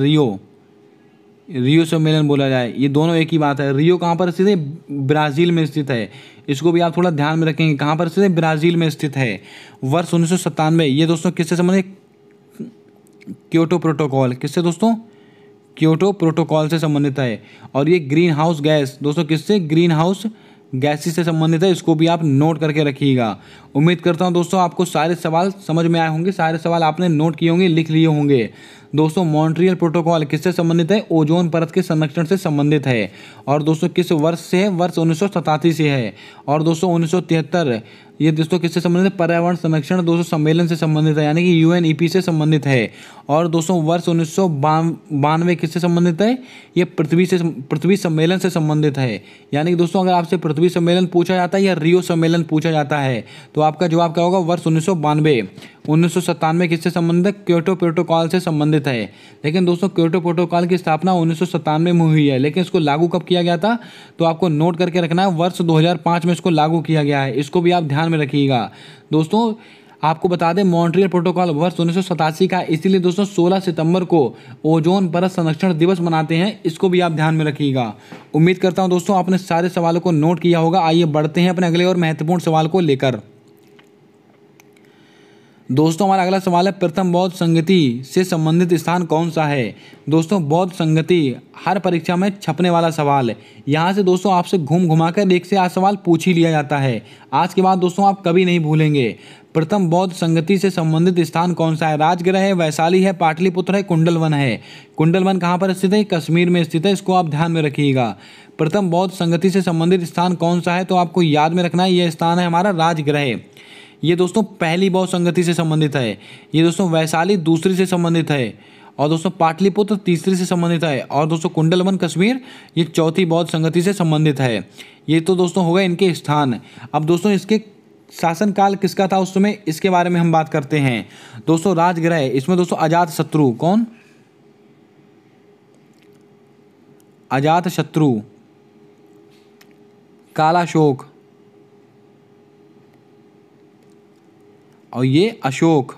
रियो सम्मेलन बोला जाए, ये दोनों एक ही बात है। रियो कहाँ पर स्थित है? ब्राज़ील में स्थित है। इसको भी आप थोड़ा ध्यान में रखेंगे, कहाँ पर स्थित है? ब्राज़ील में स्थित है। वर्ष 1997 ये दोस्तों किससे संबंधित? Kyoto protocol. किससे दोस्तों? क्योटो प्रोटोकॉल से संबंधित है। और ये ग्रीन हाउस गैस दोस्तों किससे? ग्रीन हाउस गैसेस से संबंधित है। इसको भी आप नोट करके रखिएगा। उम्मीद करता हूं दोस्तों आपको सारे सवाल समझ में आए होंगे, सारे सवाल आपने नोट किए होंगे, लिख लिए होंगे। दोस्तों मॉन्ट्रियल प्रोटोकॉल किससे संबंधित है? ओजोन परत के संरक्षण से संबंधित है। और दोस्तों किस वर्ष से है? वर्ष 1987 से है। और दोस्तों 1973 ये दोस्तों किससे संबंधित है? पर्यावरण संरक्षण दोस्तों सम्मेलन से संबंधित है, यानी कि यूएनईपी से संबंधित है। और दोस्तों वर्ष 1992 किससे संबंधित है? ये पृथ्वी सम्मेलन से संबंधित है। यानी कि दोस्तों अगर आपसे पृथ्वी सम्मेलन पूछा जाता है या रियो सम्मेलन पूछा जाता है तो आपका जवाब क्या होगा? वर्ष 1992। 1997 किससे संबंधित है? क्योटो प्रोटोकॉल से संबंधित संबंधित है। लेकिन दोस्तों क्योटो प्रोटोकॉल की स्थापना 1997 में हुई है, लेकिन इसको लागू कब किया गया था तो आपको नोट करके रखना है, वर्ष 2005 में इसको लागू किया गया है। इसको भी आप ध्यान में रखिएगा। दोस्तों आपको बता दें मॉन्ट्रियल प्रोटोकॉल वर्ष 1987 का, इसीलिए दोस्तों 16 सितंबर को ओजोन परत संरक्षण दिवस मनाते हैं। इसको भी आप ध्यान में रखिएगा। उम्मीद करता हूं दोस्तों आपने सारे सवालों को नोट किया होगा। आइए बढ़ते हैं अपने अगले और महत्वपूर्ण सवाल को लेकर। दोस्तों हमारा अगला सवाल है, प्रथम बौद्ध संगति से संबंधित स्थान कौन सा है। दोस्तों बौद्ध संगति हर परीक्षा में छपने वाला सवाल है। यहाँ से दोस्तों आपसे घूम घुमाकर एक से 8 सवाल पूछ ही लिया जाता है। आज के बाद दोस्तों आप कभी नहीं भूलेंगे। प्रथम बौद्ध संगति से संबंधित स्थान कौन सा है। राजगृह है, वैशाली है, पाटलिपुत्र है, कुंडलवन है। कुंडलवन कहाँ पर स्थित है, कश्मीर में स्थित है। इसको आप ध्यान में रखिएगा। प्रथम बौद्ध संगति से संबंधित स्थान कौन सा है तो आपको याद में रखना है, यह स्थान है हमारा राजगृह। ये दोस्तों पहली बौद्ध संगति से संबंधित है। ये दोस्तों वैशाली दूसरी से संबंधित है, और दोस्तों पाटलिपुत्र तीसरी से संबंधित है, और दोस्तों कुंडलवन कश्मीर ये चौथी बौद्ध संगति से संबंधित है। ये तो दोस्तों हो गए इनके स्थान। अब दोस्तों इसके शासनकाल किसका था उस समय, इसके बारे में हम बात करते हैं। दोस्तों राजगृह, इसमें दोस्तों अजातशत्रु, कौन, अजातशत्रु, कालाशोक और ये अशोक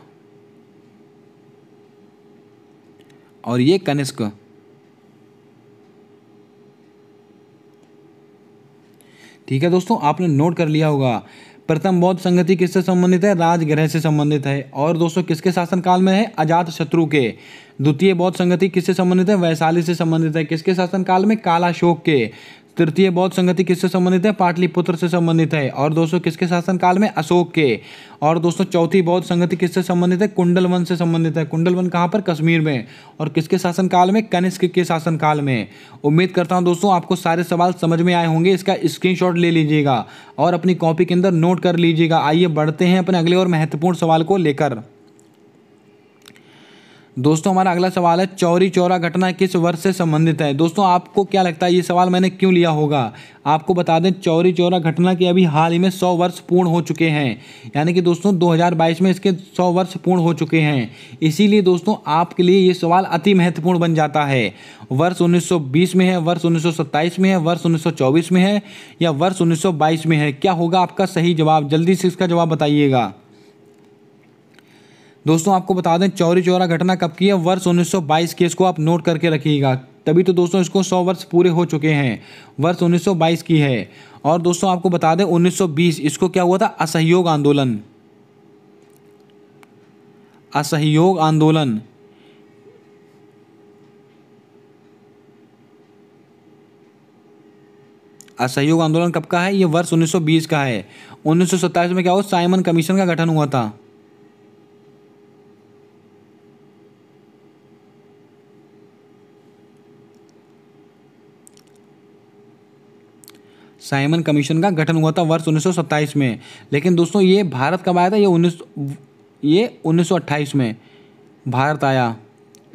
और ये कनिष्क। ठीक है दोस्तों, आपने नोट कर लिया होगा। प्रथम बौद्ध संगति किससे संबंधित है, राजगृह से संबंधित है, और दोस्तों किसके शासनकाल में है, अजातशत्रु के। द्वितीय बौद्ध संगति किससे संबंधित है, वैशाली से संबंधित है, किसके शासनकाल में, कालाशोक के। तृतीय बौद्ध संगति किससे संबंधित है, पाटलिपुत्र से संबंधित है, और दोस्तों किसके शासनकाल में, अशोक के। और दोस्तों चौथी बौद्ध संगति किससे संबंधित है, कुंडलवन से संबंधित है। कुंडलवन कहाँ पर, कश्मीर में, और किसके शासनकाल में, कनिष्क के शासनकाल में। उम्मीद करता हूँ दोस्तों आपको सारे सवाल समझ में आए होंगे। इसका स्क्रीनशॉट ले लीजिएगा और अपनी कॉपी के अंदर नोट कर लीजिएगा। आइए बढ़ते हैं अपने अगले और महत्वपूर्ण सवाल को लेकर। दोस्तों हमारा अगला सवाल है, चौरी चौरा घटना किस वर्ष से संबंधित है। दोस्तों आपको क्या लगता है ये सवाल मैंने क्यों लिया होगा। आपको बता दें चौरी चौरा घटना के अभी हाल ही में 100 वर्ष पूर्ण हो चुके हैं, यानी कि दोस्तों 2022 में इसके 100 वर्ष पूर्ण हो चुके हैं। इसीलिए दोस्तों आपके लिए ये सवाल अति महत्वपूर्ण बन जाता है। वर्ष 1920 में है, वर्ष 1927 में है, वर्ष 1924 में है, या वर्ष 1922 में है। क्या होगा आपका सही जवाब, जल्दी से इसका जवाब बताइएगा। दोस्तों आपको बता दें चौरी चौरा घटना कब की है, वर्ष 1922 की। इसको आप नोट करके रखिएगा, तभी तो दोस्तों इसको 100 वर्ष पूरे हो चुके हैं। वर्ष 1922 की है। और दोस्तों आपको बता दें 1920 इसको क्या हुआ था, असहयोग आंदोलन। असहयोग आंदोलन असहयोग आंदोलन कब का है, ये वर्ष 1920 का है। 1927 में क्या हुआ, साइमन कमीशन का गठन हुआ था। साइमन कमीशन का गठन हुआ था वर्ष 1927 में। लेकिन दोस्तों ये भारत कब आया था, ये 1928 में भारत आया,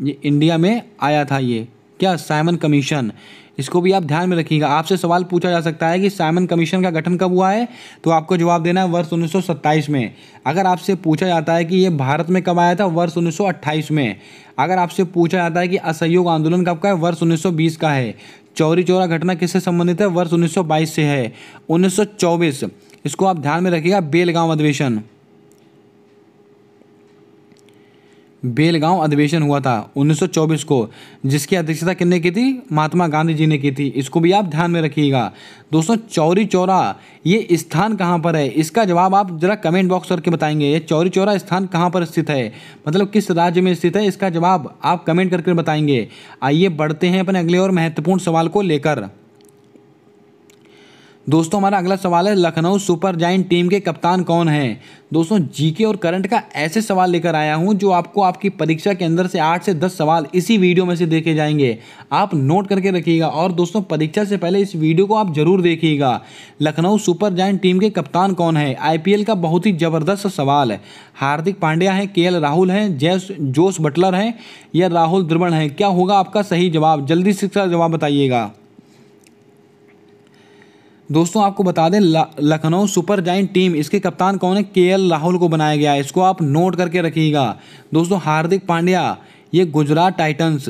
ये इंडिया में आया था ये क्या, साइमन कमीशन। इसको भी आप ध्यान में रखिएगा। आपसे सवाल पूछा जा सकता है कि साइमन कमीशन का गठन कब हुआ है, तो आपको जवाब देना है वर्ष 1927 में। अगर आपसे पूछा जाता है कि ये भारत में कब आया था, वर्ष 1928 में। अगर आपसे पूछा जाता है कि असहयोग आंदोलन कब का है, वर्ष 1920 का है। चौरी चौरा घटना किससे संबंधित है, वर्ष 1922 से है। 1924 इसको आप ध्यान में रखिएगा, बेलगांव अधिवेशन। बेलगांव अधिवेशन हुआ था 1924 को, जिसकी अध्यक्षता किसने की थी, महात्मा गांधी जी ने की थी। इसको भी आप ध्यान में रखिएगा। दोस्तों चौरी चौरा ये स्थान कहाँ पर है, इसका जवाब आप जरा कमेंट बॉक्स करके बताएंगे। ये चौरी चौरा स्थान कहाँ पर स्थित है, मतलब किस राज्य में स्थित है, इसका जवाब आप कमेंट करके बताएंगे। आइए बढ़ते हैं अपने अगले और महत्वपूर्ण सवाल को लेकर। दोस्तों हमारा अगला सवाल है, लखनऊ सुपर जायंट टीम के कप्तान कौन हैं। दोस्तों जीके और करंट का ऐसे सवाल लेकर आया हूं जो आपको आपकी परीक्षा के अंदर से 8 से 10 सवाल इसी वीडियो में से देखे जाएंगे। आप नोट करके रखिएगा, और दोस्तों परीक्षा से पहले इस वीडियो को आप जरूर देखिएगा। लखनऊ सुपर जायंट टीम के कप्तान कौन है, आईपीएल का बहुत ही जबरदस्त सवाल है। हार्दिक पांड्या हैं, केएल राहुल हैं, जोस बटलर हैं, या राहुल द्रविड़ हैं। क्या होगा आपका सही जवाब, जल्दी से इसका जवाब बताइएगा। दोस्तों आपको बता दें लखनऊ सुपर जायंट टीम, इसके कप्तान कौन है, केएल राहुल को बनाया गया है। इसको आप नोट करके रखिएगा। दोस्तों हार्दिक पांड्या ये गुजरात टाइटंस,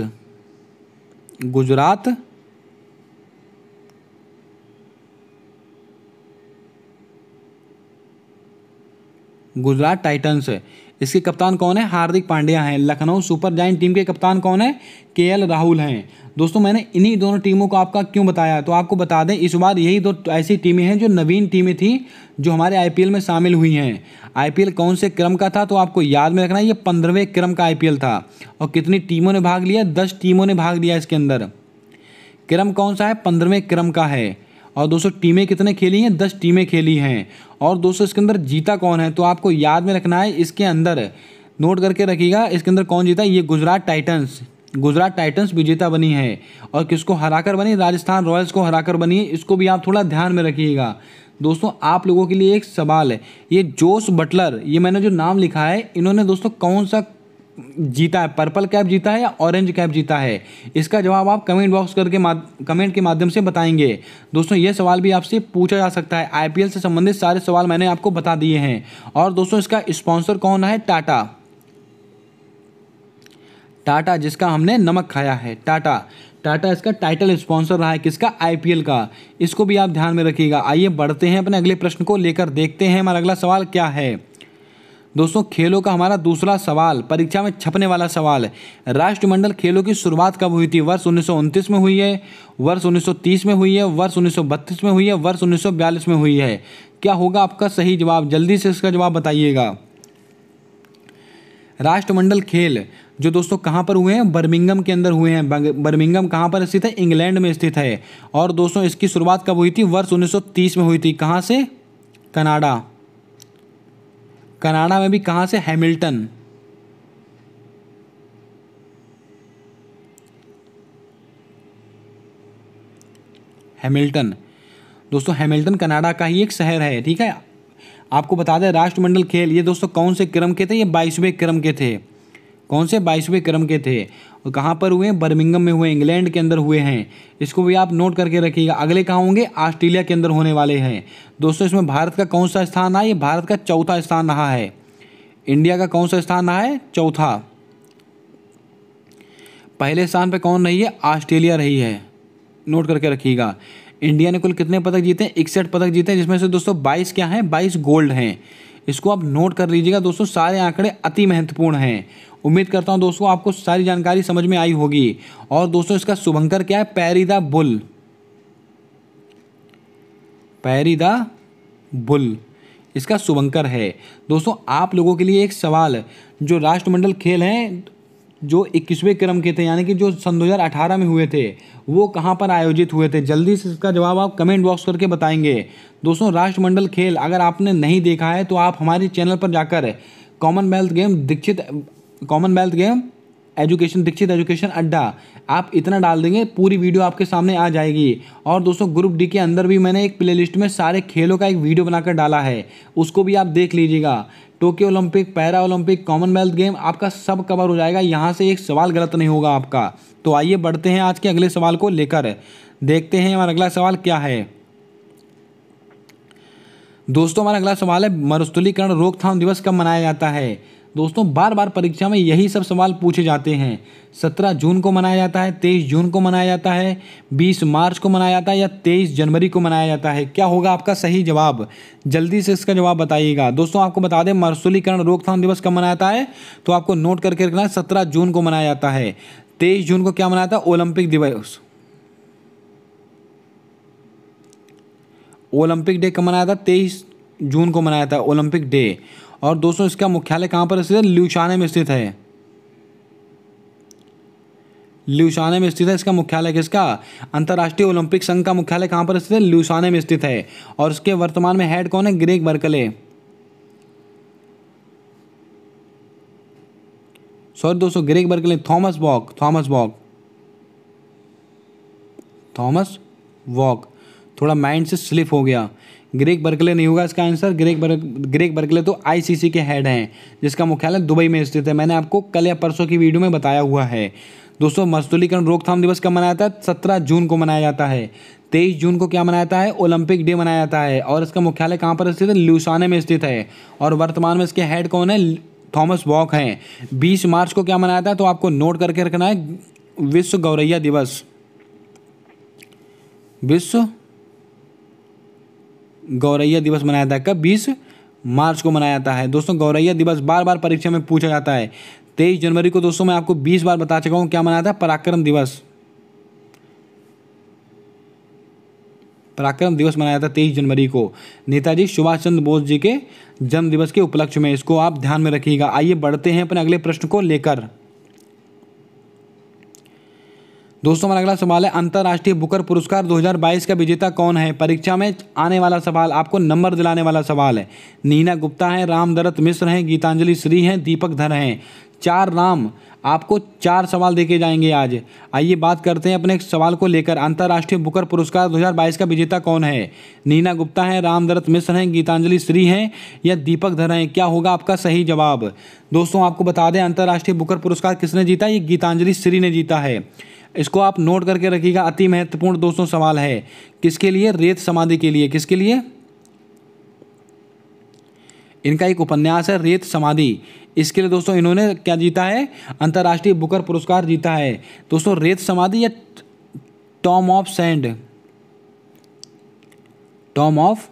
गुजरात टाइटंस। इसके कप्तान कौन है? हार्दिक पांड्या हैं। लखनऊ सुपर जायंट टीम के कप्तान कौन है? केएल राहुल हैं। दोस्तों मैंने इन्हीं दोनों टीमों को आपका क्यों बताया, तो आपको बता दें इस बार यही दो ऐसी टीमें हैं जो नवीन टीमें थी जो हमारे आईपीएल में शामिल हुई हैं। आईपीएल कौन से क्रम का था, तो आपको याद में रखना है, ये 15वें क्रम का आईपीएल था। और कितनी टीमों ने भाग लिया? 10 टीमों ने भाग लिया इसके अंदर। क्रम कौन सा है? 15वें क्रम का है। और दोस्तों टीमें कितने खेली हैं? 10 टीमें खेली हैं। और दोस्तों इसके अंदर जीता कौन है, तो आपको याद में रखना है, इसके अंदर नोट करके रखिएगा, इसके अंदर कौन जीता? ये गुजरात टाइटंस विजेता बनी है। और किसको हराकर बनी? राजस्थान रॉयल्स को हराकर बनी है। इसको भी आप थोड़ा ध्यान में रखिएगा। दोस्तों आप लोगों के लिए एक सवाल है, ये जोस बटलर, ये मैंने जो नाम लिखा है, इन्होंने दोस्तों कौन सा जीता है? पर्पल कैप जीता है या ऑरेंज कैप जीता है? इसका जवाब आप कमेंट बॉक्स करके कमेंट के माध्यम से बताएंगे। दोस्तों ये सवाल भी आपसे पूछा जा सकता है। आईपीएल से संबंधित सारे सवाल मैंने आपको बता दिए हैं। और दोस्तों इसका स्पॉन्सर कौन है? टाटा, जिसका हमने नमक खाया है। टाटा इसका टाइटल स्पॉन्सर रहा है, किसका? आईपीएल का। इसको भी आप ध्यान में रखिएगा। आइए बढ़ते हैं अपने अगले प्रश्न को लेकर, देखते हैं हमारा अगला सवाल क्या है। दोस्तों खेलों का हमारा दूसरा सवाल, परीक्षा में छपने वाला सवाल है। राष्ट्रमंडल खेलों की शुरुआत कब हुई थी? वर्ष 1929 में हुई है, वर्ष 1930 में हुई है, वर्ष 1932 में हुई है, वर्ष 1942 में हुई है? क्या होगा आपका सही जवाब? जल्दी से इसका जवाब बताइएगा। राष्ट्रमंडल खेल जो दोस्तों कहाँ पर हुए हैं? बर्मिंघम के अंदर हुए हैं। बर्मिंघम कहाँ पर स्थित है? इंग्लैंड में स्थित है। और दोस्तों इसकी शुरुआत कब हुई थी? वर्ष 1930 में हुई थी। कहाँ से? कनाडा में भी कहाँ से? हैमिल्टन। दोस्तों हैमिल्टन कनाडा का ही एक शहर है, ठीक है। आपको बता दें राष्ट्रमंडल खेल ये दोस्तों कौन से क्रम के थे? ये 22वें क्रम के थे। कौन से? 22वें क्रम के थे। और कहाँ पर हुए? बर्मिंघम में हुए, इंग्लैंड के अंदर हुए हैं। इसको भी आप नोट करके रखिएगा। अगले कहाँ होंगे? ऑस्ट्रेलिया के अंदर होने वाले हैं। दोस्तों इसमें भारत का कौन सा स्थान रहा? ये भारत का चौथा स्थान रहा है। इंडिया का कौन सा स्थान रहा है? चौथा। पहले स्थान पे कौन रही है? ऑस्ट्रेलिया रही है। नोट करके रखिएगा। इंडिया ने कुल कितने पदक जीते हैं? 61 पदक जीते हैं, जिसमें से दोस्तों 22 क्या हैं? 22 गोल्ड हैं। इसको आप नोट कर लीजिएगा। दोस्तों सारे आंकड़े अति महत्वपूर्ण हैं। उम्मीद करता हूं दोस्तों आपको सारी जानकारी समझ में आई होगी। और दोस्तों इसका शुभंकर क्या है? पैरी द बुल इसका शुभंकर है। दोस्तों आप लोगों के लिए एक सवाल, जो राष्ट्रमंडल खेल हैं जो 21वें क्रम के थे, यानी कि जो सन 2018 में हुए थे, वो कहाँ पर आयोजित हुए थे? जल्दी से इसका जवाब आप कमेंट बॉक्स करके बताएंगे। दोस्तों राष्ट्रमंडल खेल अगर आपने नहीं देखा है तो आप हमारे चैनल पर जाकर कॉमनवेल्थ गेम दीक्षित एजुकेशन अड्डा आप इतना डाल देंगे, पूरी वीडियो आपके सामने आ जाएगी। और दोस्तों ग्रुप डी के अंदर भी मैंने एक प्लेलिस्ट में सारे खेलों का एक वीडियो बनाकर डाला है, उसको भी आप देख लीजिएगा। Tokyo Olympic, para Olympic, Commonwealth game आपका सब कवर हो जाएगा। यहाँ से एक सवाल गलत नहीं होगा आपका। तो आइए बढ़ते हैं आज के अगले सवाल को लेकर, देखते हैं हमारा अगला सवाल क्या है। दोस्तों हमारा अगला सवाल है, मरुस्थलीकरण रोकथाम दिवस कब मनाया जाता है? दोस्तों बार बार परीक्षा में यही सब सवाल पूछे जाते हैं। 17 जून को मनाया जाता है, 23 जून को मनाया जाता है, 20 मार्च को मनाया जाता है, या 23 जनवरी को मनाया जाता है? क्या होगा आपका सही जवाब? जल्दी से इसका जवाब बताइएगा। दोस्तों आपको बता दें मरुस्थलीकरण रोकथाम दिवस कब मनाया जाता है, तो आपको नोट करके रखना है 17 जून को मनाया जाता है। 23 जून को क्या मनाया था? ओलंपिक दिवस। ओलंपिक डे कब मनाया था? 23 जून को मनाया था ओलंपिक डे। और दोस्तों इसका मुख्यालय कहाँ पर स्थित है? ल्यूशाने में स्थित है। ल्यूशाने में स्थित है इसका मुख्यालय। किसका? अंतर्राष्ट्रीय ओलंपिक संघ का मुख्यालय कहाँ पर स्थित है? ल्यूशाने में स्थित है। और इसके वर्तमान में हेड कौन है? Greg Berkeley. सॉरी दोस्तों, ग्रेग बर्कले, थॉमस वॉक। थोड़ा माइंड से स्लिप हो गया। ग्रेग बर्कले नहीं होगा इसका आंसर। ग्रेग बर्कले तो आईसीसी के हेड हैं, जिसका मुख्यालय दुबई में स्थित है। मैंने आपको कल या परसों की वीडियो में बताया हुआ है। दोस्तों मरुस्थलीकरण रोकथाम दिवस कब मनाया जाता है? 17 जून को मनाया जाता है। 23 जून को क्या मनाया जाता है? ओलंपिक डे मनाया जाता है। और इसका मुख्यालय कहाँ पर स्थित है? ल्यूशाने में स्थित है। और वर्तमान में इसके हेड कौन है? थॉमस वॉक हैं। 20 मार्च को क्या मनाया था, तो आपको नोट करके रखना है, विश्व गौरैया दिवस। विश्व गौरैया दिवस मनाया था कब, 20 मार्च को मनाया जाता है। दोस्तों गौरैया दिवस बार बार परीक्षा में पूछा जाता है। 23 जनवरी को दोस्तों मैं आपको 20 बार बता चुका हूँ क्या मनाया था, पराक्रम दिवस। पराक्रम दिवस मनाया था 23 जनवरी को नेताजी सुभाष चंद्र बोस जी के जन्म दिवस के उपलक्ष्य में। इसको आप ध्यान में रखिएगा। आइए बढ़ते हैं अपने अगले प्रश्न को लेकर। दोस्तों हमारा अगला सवाल है, अंतर्राष्ट्रीय बुकर पुरस्कार 2022 का विजेता कौन है। परीक्षा में आने वाला सवाल, आपको नंबर दिलाने वाला सवाल है। नीना गुप्ता है, रामदत्त मिश्र हैं, गीतांजलि श्री हैं, दीपक धर हैं। 4 नाम, आपको 4 सवाल देके जाएंगे आज। आइए बात करते हैं अपने सवाल को लेकर। अंतर्राष्ट्रीय बुकर पुरस्कार 2022 का विजेता कौन है। नीना गुप्ता है, रामदत्त मिश्र हैं, गीतांजलि श्री हैं या दीपक धर हैं। क्या होगा आपका सही जवाब। दोस्तों आपको बता दें अंतर्राष्ट्रीय बुकर पुरस्कार किसने जीता, ये गीतांजलि श्री ने जीता है। इसको आप नोट करके रखिएगा, अति महत्वपूर्ण दोस्तों सवाल है। किसके लिए, रेत समाधि के लिए। किसके लिए, इनका एक उपन्यास है रेत समाधि, इसके लिए दोस्तों इन्होंने क्या जीता है, अंतर्राष्ट्रीय बुकर पुरस्कार जीता है। दोस्तों रेत समाधि या Tom of sand, Tom of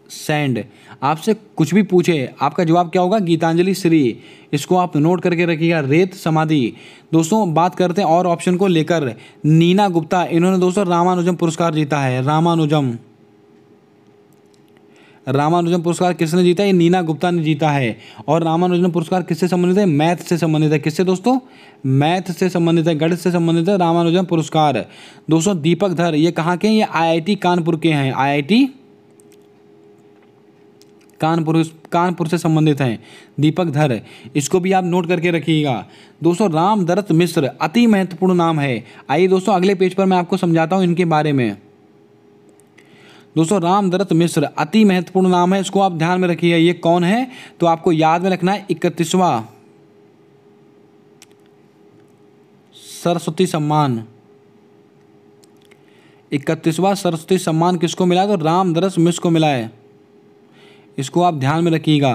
sand, आपसे कुछ भी पूछे आपका जवाब क्या होगा, गीतांजलि श्री। इसको आप नोट करके रखिएगा, रेत समाधि। दोस्तों बात करते हैं और ऑप्शन को लेकर। नीना गुप्ता, इन्होंने दोस्तों रामानुजम पुरस्कार जीता है। रामानुजम पुरस्कार किसने जीता, ये नीना गुप्ता ने जीता है। और रामानुजम पुरस्कार किससे संबंधित है, मैथ से संबंधित है। किससे दोस्तों, मैथ से संबंधित है, गणित से संबंधित है रामानुजम पुरस्कार। दोस्तों दीपक धर, ये कहाँ के हैं, ये IIT कानपुर के हैं। IIT कानपुर से संबंधित हैं दीपक धर, इसको भी आप नोट करके रखिएगा। दोस्तों रामदत्त मिश्र अति महत्वपूर्ण नाम है। आइए दोस्तों अगले पेज पर मैं आपको समझाता हूं इनके बारे में। दोस्तों रामदत्त मिश्र अति महत्वपूर्ण नाम है, इसको आप ध्यान में रखिएगा। ये कौन है, तो आपको याद में रखना है 31वां सरस्वती सम्मान। 31वां सरस्वती सम्मान किसको मिला, तो रामदत्त मिश्र को मिला है। इसको आप ध्यान में रखिएगा,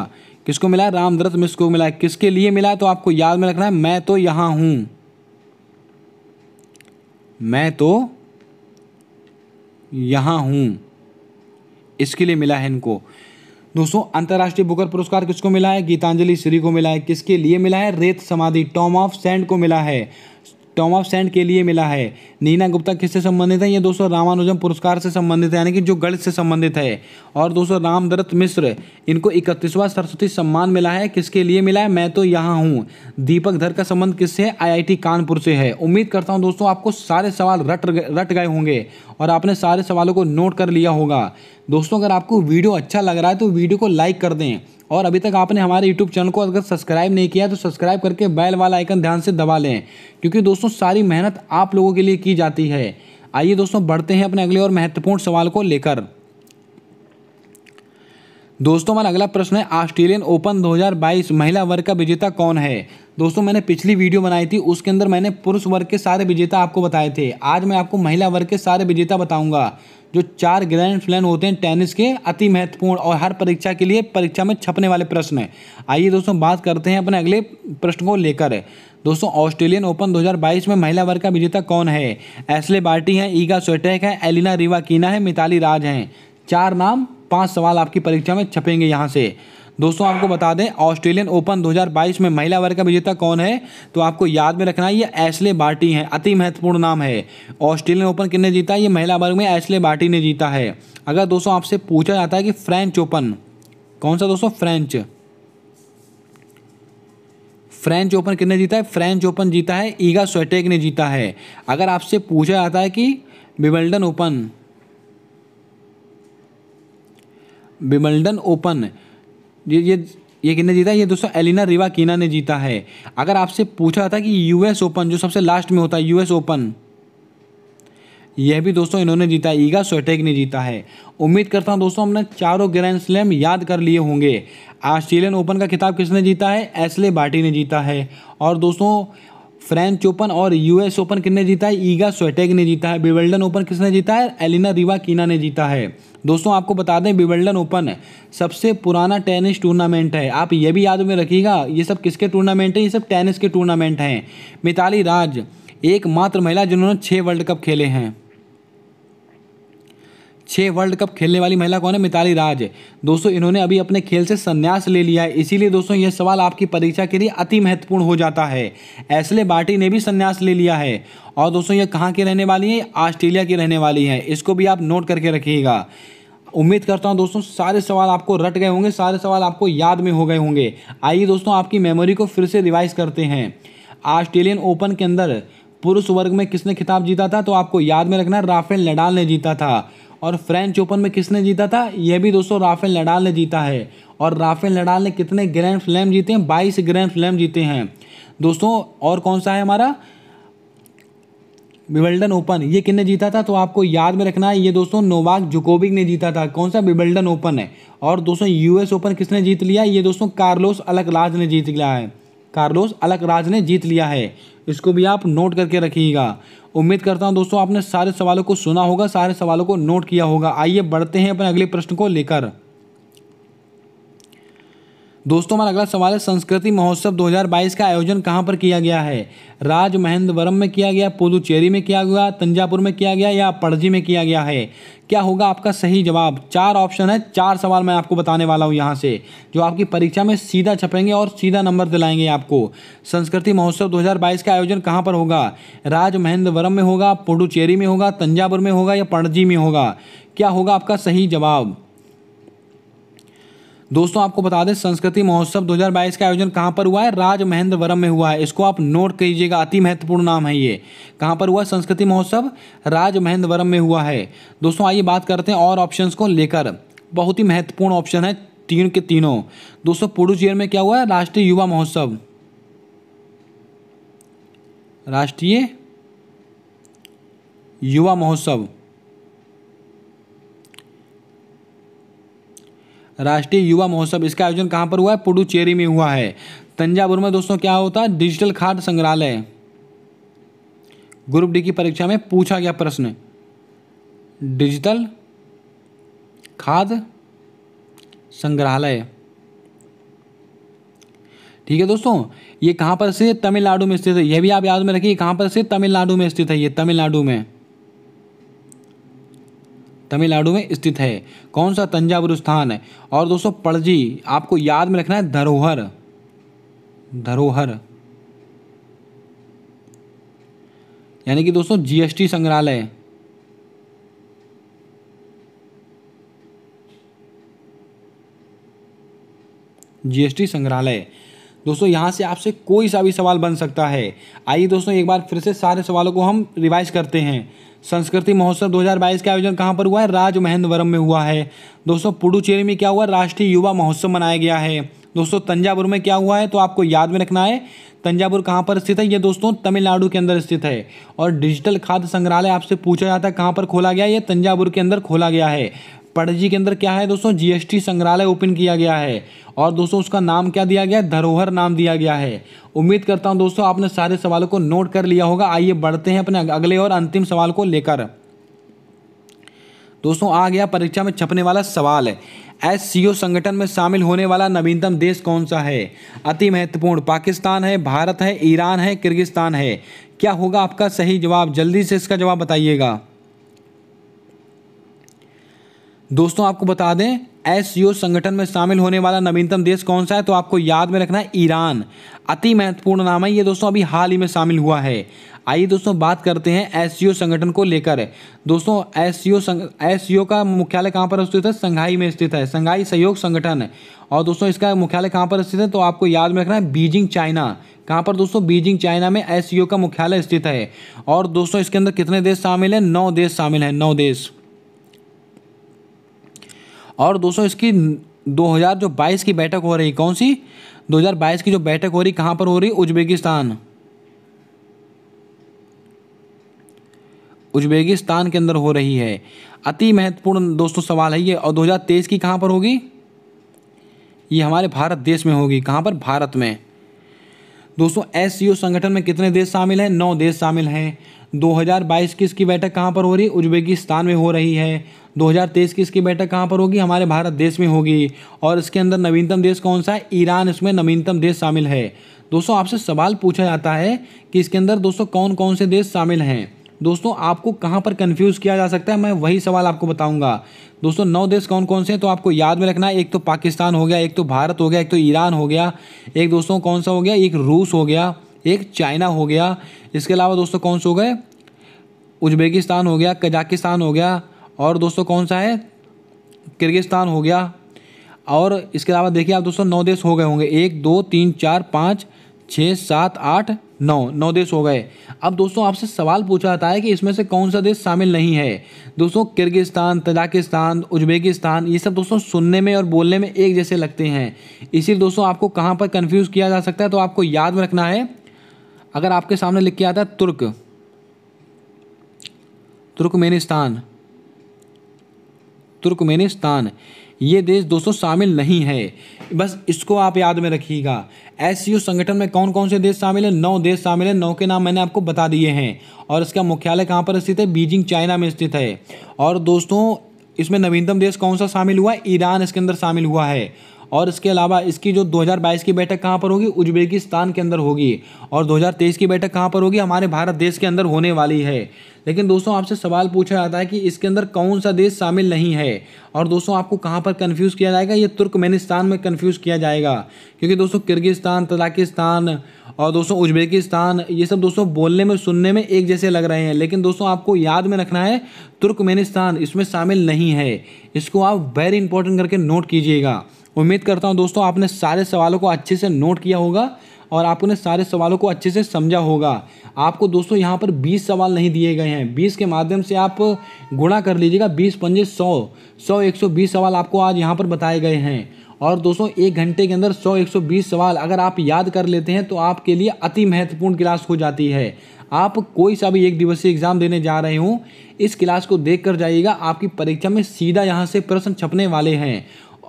किसको मिला है, रामदत्त मिश्र को मिला है। किसके लिए मिला है, तो आपको याद में रखना है, मैं तो यहां हूं, मैं तो यहां हूं, इसके लिए मिला है इनको। दोस्तों अंतर्राष्ट्रीय बुकर पुरस्कार किसको मिला है, गीतांजलि श्री को मिला है। किसके लिए मिला है, रेत समाधि टॉम ऑफ सैंड को मिला है, टॉम ऑफ सैंड के लिए मिला है। नीना गुप्ता किससे संबंधित है, ये दोस्तों रामानुजम पुरस्कार से संबंधित है, यानी कि जो गणित से संबंधित है। और दोस्तों रामदत्त मिश्र, इनको 31वां सरस्वती सम्मान मिला है। किसके लिए मिला है, मैं तो यहाँ हूँ। दीपक धर का संबंध किससे है, IIT कानपुर से है। उम्मीद करता हूँ दोस्तों आपको सारे सवाल रट गए होंगे और आपने सारे सवालों को नोट कर लिया होगा। दोस्तों अगर आपको वीडियो अच्छा लग रहा है तो वीडियो को लाइक कर दें, और अभी तक आपने हमारे YouTube चैनल को अगर सब्सक्राइब नहीं किया तो सब्सक्राइब करके बेल वाला आइकन ध्यान से दबा लें, क्योंकि दोस्तों सारी मेहनत आप लोगों के लिए की जाती है। आइए दोस्तों बढ़ते हैं अपने अगले और महत्वपूर्ण सवाल को लेकर। दोस्तों हमारा अगला प्रश्न है, ऑस्ट्रेलियन ओपन 2022 महिला वर्ग का विजेता कौन है। दोस्तों मैंने पिछली वीडियो बनाई थी, उसके अंदर मैंने पुरुष वर्ग के सारे विजेता आपको बताए थे। आज मैं आपको महिला वर्ग के सारे विजेता बताऊंगा। जो 4 ग्रैंड स्लैम होते हैं टेनिस के, अति महत्वपूर्ण और हर परीक्षा के लिए परीक्षा में छपने वाले प्रश्न है। आइए दोस्तों बात करते हैं अपने अगले प्रश्न को लेकर। दोस्तों ऑस्ट्रेलियन ओपन 2022 में महिला वर्ग का विजेता कौन है। एशले बार्टी हैं, ईगा स्विएटेक है, एलिना रिवाकीना है, मिताली राज हैं। 4 नाम, 5 सवाल आपकी परीक्षा में छपेंगे यहाँ से। दोस्तों आपको बता दें ऑस्ट्रेलियन ओपन 2022 में महिला वर्ग का विजेता कौन है, तो आपको याद में रखना है ये एशले बार्टी हैं, अति महत्वपूर्ण नाम है। ऑस्ट्रेलियन ओपन किसने जीता है, ये महिला वर्ग में एशले बार्टी ने जीता है। अगर दोस्तों आपसे पूछा जाता है कि फ्रेंच ओपन कौन सा, दोस्तों फ्रेंच ओपन किसने जीता है, फ्रेंच ओपन जीता है ईगा स्विएटेक ने जीता है। अगर आपसे पूछा जाता है कि विंबलडन ओपन ये किसने जीता है, ये दोस्तों एलिना रिवाकीना ने जीता है। अगर आपसे पूछा जाता है कि US ओपन जो सबसे लास्ट में होता है, US ओपन, यह भी दोस्तों इन्होंने जीता है, ईगा स्विएटेक ने जीता है। उम्मीद करता हूं दोस्तों हमने चारों ग्रैंड स्लैम याद कर लिए होंगे। ऑस्ट्रेलियन ओपन का खिताब किसने जीता है, एशले बार्टी ने जीता है। और दोस्तों फ्रेंच ओपन और यूएस ओपन किसने जीता है? ईगा स्विएटेक ने जीता है। विंबलडन ओपन किसने जीता है? एलिना रिवाकिना ने जीता है। दोस्तों आपको बता दें विंबलडन ओपन सबसे पुराना टेनिस टूर्नामेंट है। आप ये भी याद में रखिएगा, ये सब किसके टूर्नामेंट है? ये सब टेनिस के टूर्नामेंट हैं। मिताली राज एकमात्र महिला जिन्होंने 6 वर्ल्ड कप खेले हैं। 6 वर्ल्ड कप खेलने वाली महिला कौन है? मिताली राज। दोस्तों इन्होंने अभी अपने खेल से संन्यास ले लिया है, इसीलिए दोस्तों यह सवाल आपकी परीक्षा के लिए अति महत्वपूर्ण हो जाता है। एशले बार्टी ने भी संन्यास ले लिया है। और दोस्तों ये कहाँ के रहने वाली हैं? ऑस्ट्रेलिया की रहने वाली हैं। इसको भी आप नोट करके रखिएगा। उम्मीद करता हूँ दोस्तों सारे सवाल आपको रट गए होंगे, सारे सवाल आपको याद में हो गए होंगे। आइए दोस्तों आपकी मेमोरी को फिर से रिवाइज करते हैं। ऑस्ट्रेलियन ओपन के अंदर पुरुष वर्ग में किसने खिताब जीता था? तो आपको याद में रखना है राफेल नडाल ने जीता था। और फ्रेंच ओपन में किसने जीता था? यह भी दोस्तों राफेल नडाल ने जीता है। और राफेल नडाल ने कितने ग्रैंड स्लैम जीते हैं? 22 ग्रैंड स्लैम जीते हैं दोस्तों। और कौन सा है हमारा? विंबलडन ओपन, ये किसने जीता था? तो आपको याद में रखना है ये दोस्तों नोवाक जोकोविक ने जीता था। कौन सा? विंबलडन ओपन है। और दोस्तों यूएस ओपन किसने जीत लिया? ये दोस्तों कार्लोस अल्कराज ने जीत लिया है। कार्लोस अल्कराज ने जीत लिया है। इसको भी आप नोट करके रखिएगा। उम्मीद करता हूं दोस्तों आपने सारे सवालों को सुना होगा, सारे सवालों को नोट किया होगा। आइए बढ़ते हैं अपने अगले प्रश्न को लेकर। दोस्तों हमारा अगला सवाल है संस्कृति महोत्सव 2022 का आयोजन कहां पर किया गया है? राजमहेंद्रवरम में किया गया, पुदुचेरी में किया गया, तंजावुर में किया गया या पणजी में किया गया है? क्या होगा आपका सही जवाब? 4 ऑप्शन है, 4 सवाल मैं आपको बताने वाला हूं यहां से, जो आपकी परीक्षा में सीधा छपेंगे और सीधा नंबर दिलाएंगे आपको। संस्कृति महोत्सव 2022 का आयोजन कहां पर होगा? राजमहेंद्रवरम में होगा, पुडुचेरी में होगा, तंजावुर में होगा या पणजी में होगा? क्या होगा आपका सही जवाब? दोस्तों आपको बता दें संस्कृति महोत्सव 2022 का आयोजन कहां पर हुआ है? राजमहेंद्रवरम में हुआ है। इसको आप नोट कीजिएगा, अति महत्वपूर्ण नाम है ये। कहां पर हुआ संस्कृति महोत्सव? राजमहेंद्रवरम में हुआ है। दोस्तों आइए बात करते हैं और ऑप्शंस को लेकर। बहुत ही महत्वपूर्ण ऑप्शन है, 3 के तीनों। दोस्तों पुडुचेरी में क्या हुआ है? राष्ट्रीय युवा महोत्सव। राष्ट्रीय युवा महोत्सव, राष्ट्रीय युवा महोत्सव, इसका आयोजन कहां पर हुआ है? पुडुचेरी में हुआ है। तंजावुर में दोस्तों क्या होता है? डिजिटल खाद्य संग्रहालय। ग्रुप डी की परीक्षा में पूछा गया प्रश्न, डिजिटल खाद्य संग्रहालय। ठीक है दोस्तों, ये कहां पर से? तमिलनाडु में स्थित है। यह भी आप याद में रखिए, कहां पर से? तमिलनाडु में स्थित है। ये तमिलनाडु में स्थित है। कौन सा? तंजावुर स्थान है। और दोस्तों पणजी आपको याद में रखना है, धरोहर। यानी कि दोस्तों जीएसटी संग्रहालय। जीएसटी संग्रहालय। दोस्तों यहाँ से आपसे कोई सा भी सवाल बन सकता है। आइए दोस्तों एक बार फिर से सारे सवालों को हम रिवाइज करते हैं। संस्कृति महोत्सव 2022 का आयोजन कहाँ पर हुआ है? राजमहेंद्रवरम में हुआ है। दोस्तों पुडुचेरी में क्या हुआ? राष्ट्रीय युवा महोत्सव मनाया गया है। दोस्तों तंजावुर में क्या हुआ है? तो आपको याद में रखना है, तंजावुर कहाँ पर स्थित है? ये दोस्तों तमिलनाडु के अंदर स्थित है। और डिजिटल खाद्य संग्रहालय आपसे पूछा जाता है कहाँ पर खोला गया? ये तंजावुर के अंदर खोला गया है। पणजी के अंदर क्या है दोस्तों? जीएसटी संग्रहालय ओपन किया गया है। और दोस्तों उसका नाम क्या दिया गया है? धरोहर नाम दिया गया है। उम्मीद करता हूं दोस्तों आपने सारे सवालों को नोट कर लिया होगा। आइए बढ़ते हैं अपने अगले और अंतिम सवाल को लेकर। दोस्तों आ गया परीक्षा में छपने वाला सवाल है, एससीओ संगठन में शामिल होने वाला नवीनतम देश कौन सा है? अति महत्वपूर्ण। पाकिस्तान है, भारत है, ईरान है, किर्गिस्तान है? क्या होगा आपका सही जवाब? जल्दी से इसका जवाब बताइएगा। दोस्तों आपको बता दें एससीओ संगठन में शामिल होने वाला नवीनतम देश कौन सा है? तो आपको याद में रखना है ईरान। अति महत्वपूर्ण नाम है ये दोस्तों, अभी हाल ही में शामिल हुआ है। आइए दोस्तों बात करते हैं एससीओ संगठन को लेकर। दोस्तों एससीओ का मुख्यालय कहाँ पर स्थित है? संघाई में स्थित है, संघाई सहयोग संगठन। और दोस्तों इसका मुख्यालय कहाँ पर स्थित है? तो आपको याद में रखना है बीजिंग, चाइना। कहाँ पर दोस्तों? बीजिंग, चाइना में एससीओ का मुख्यालय स्थित है। और दोस्तों इसके अंदर कितने देश शामिल हैं? 9 देश शामिल हैं, 9 देश। और दोस्तों इसकी 2022 की बैठक हो रही, कौन सी? 2022 की जो बैठक हो रही कहाँ पर हो रही? उज्बेकिस्तान के अंदर हो रही है। अति महत्वपूर्ण दोस्तों सवाल है ये। और 2023 की कहाँ पर होगी? ये हमारे भारत देश में होगी। कहाँ पर? भारत में। दोस्तों SCO संगठन में कितने देश शामिल हैं? 9 देश शामिल हैं। 2022 की इसकी बैठक कहाँ पर हो रही है? उज्बेकिस्तान में हो रही है। 2023 की इसकी बैठक कहाँ पर होगी? हमारे भारत देश में होगी। और इसके अंदर नवीनतम देश कौन सा है? ईरान इसमें नवीनतम देश शामिल है। दोस्तों आपसे सवाल पूछा जाता है कि इसके अंदर दोस्तों कौन कौन से देश शामिल हैं। दोस्तों आपको कहाँ पर कंफ्यूज किया जा सकता है, मैं वही सवाल आपको बताऊंगा। दोस्तों 9 देश कौन कौन से हैं तो आपको याद में रखना है। एक तो पाकिस्तान हो गया, एक तो भारत हो गया, एक तो ईरान हो गया, एक दोस्तों कौन सा हो गया? एक रूस हो गया, एक चाइना हो गया। इसके अलावा दोस्तों कौन से हो गए? उज्बेकिस्तान हो गया, कजाकिस्तान हो गया, और दोस्तों कौन सा है? किर्गिस्तान हो गया। और इसके अलावा देखिए आप दोस्तों 9 देश हो गए होंगे। 1 2 3 4 5 6 7 8 9 देश हो गए। अब दोस्तों आपसे सवाल पूछा जाता है कि इसमें से कौन सा देश शामिल नहीं है। दोस्तों किर्गिस्तान, तजाकिस्तान, उज्बेकिस्तान, ये सब दोस्तों सुनने में और बोलने में एक जैसे लगते हैं। इसीलिए दोस्तों आपको कहाँ पर कंफ्यूज किया जा सकता है तो आपको याद में रखना है। अगर आपके सामने लिख के आता है तुर्कमेनिस्तान, ये देश दोस्तों शामिल नहीं है, बस इसको आप याद में रखिएगा। SCO संगठन में कौन कौन से देश शामिल हैं? 9 देश शामिल हैं। 9 के नाम मैंने आपको बता दिए हैं। और इसका मुख्यालय कहाँ पर स्थित है? बीजिंग चाइना में स्थित है। और दोस्तों इसमें नवीनतम देश कौन सा शामिल हुआ है? ईरान इसके अंदर शामिल हुआ है। और इसके अलावा इसकी जो 2022 की बैठक कहाँ पर होगी? उज्बेकिस्तान के अंदर होगी। और 2023 की बैठक कहाँ पर होगी? हमारे भारत देश के अंदर होने वाली है। लेकिन दोस्तों आपसे सवाल पूछा जाता है कि इसके अंदर कौन सा देश शामिल नहीं है। और दोस्तों आपको कहाँ पर कंफ्यूज किया जाएगा? ये तुर्कमेनिस्तान में कंफ्यूज किया जाएगा, क्योंकि दोस्तों किर्गिस्तान, तजाकिस्तान और दोस्तों उज्बेकिस्तान, ये सब दोस्तों बोलने में सुनने में एक जैसे लग रहे हैं, लेकिन दोस्तों आपको याद में रखना है तुर्कमेनिस्तान इसमें शामिल नहीं है। इसको आप वेरी इंपॉर्टेंट करके नोट कीजिएगा। उम्मीद करता हूं दोस्तों आपने सारे सवालों को अच्छे से नोट किया होगा और आपने सारे सवालों को अच्छे से समझा होगा। आपको दोस्तों यहाँ पर 20 सवाल नहीं दिए गए हैं, 20 के माध्यम से आप गुणा कर लीजिएगा। 20 पंजे 100 120 सवाल आपको आज यहाँ पर बताए गए हैं। और दोस्तों 1 घंटे के अंदर 100-120 सवाल अगर आप याद कर लेते हैं तो आपके लिए अति महत्वपूर्ण क्लास हो जाती है। आप कोई सा भी 1 दिवसीय एग्जाम देने जा रहे हो, इस क्लास को देख कर जाइएगा। आपकी परीक्षा में सीधा यहाँ से प्रश्न छपने वाले हैं।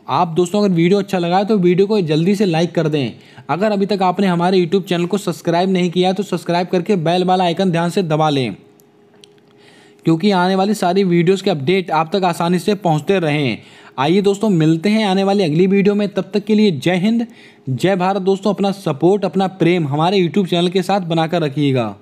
आप दोस्तों अगर वीडियो अच्छा लगा है तो वीडियो को जल्दी से लाइक कर दें। अगर अभी तक आपने हमारे यूट्यूब चैनल को सब्सक्राइब नहीं किया है तो सब्सक्राइब करके बेल वाला आइकन ध्यान से दबा लें, क्योंकि आने वाली सारी वीडियोस के अपडेट आप तक आसानी से पहुंचते रहें। आइए दोस्तों मिलते हैं आने वाली अगली वीडियो में। तब तक के लिए जय हिंद, जय भारत। दोस्तों अपना सपोर्ट, अपना प्रेम हमारे यूट्यूब चैनल के साथ बनाकर रखिएगा।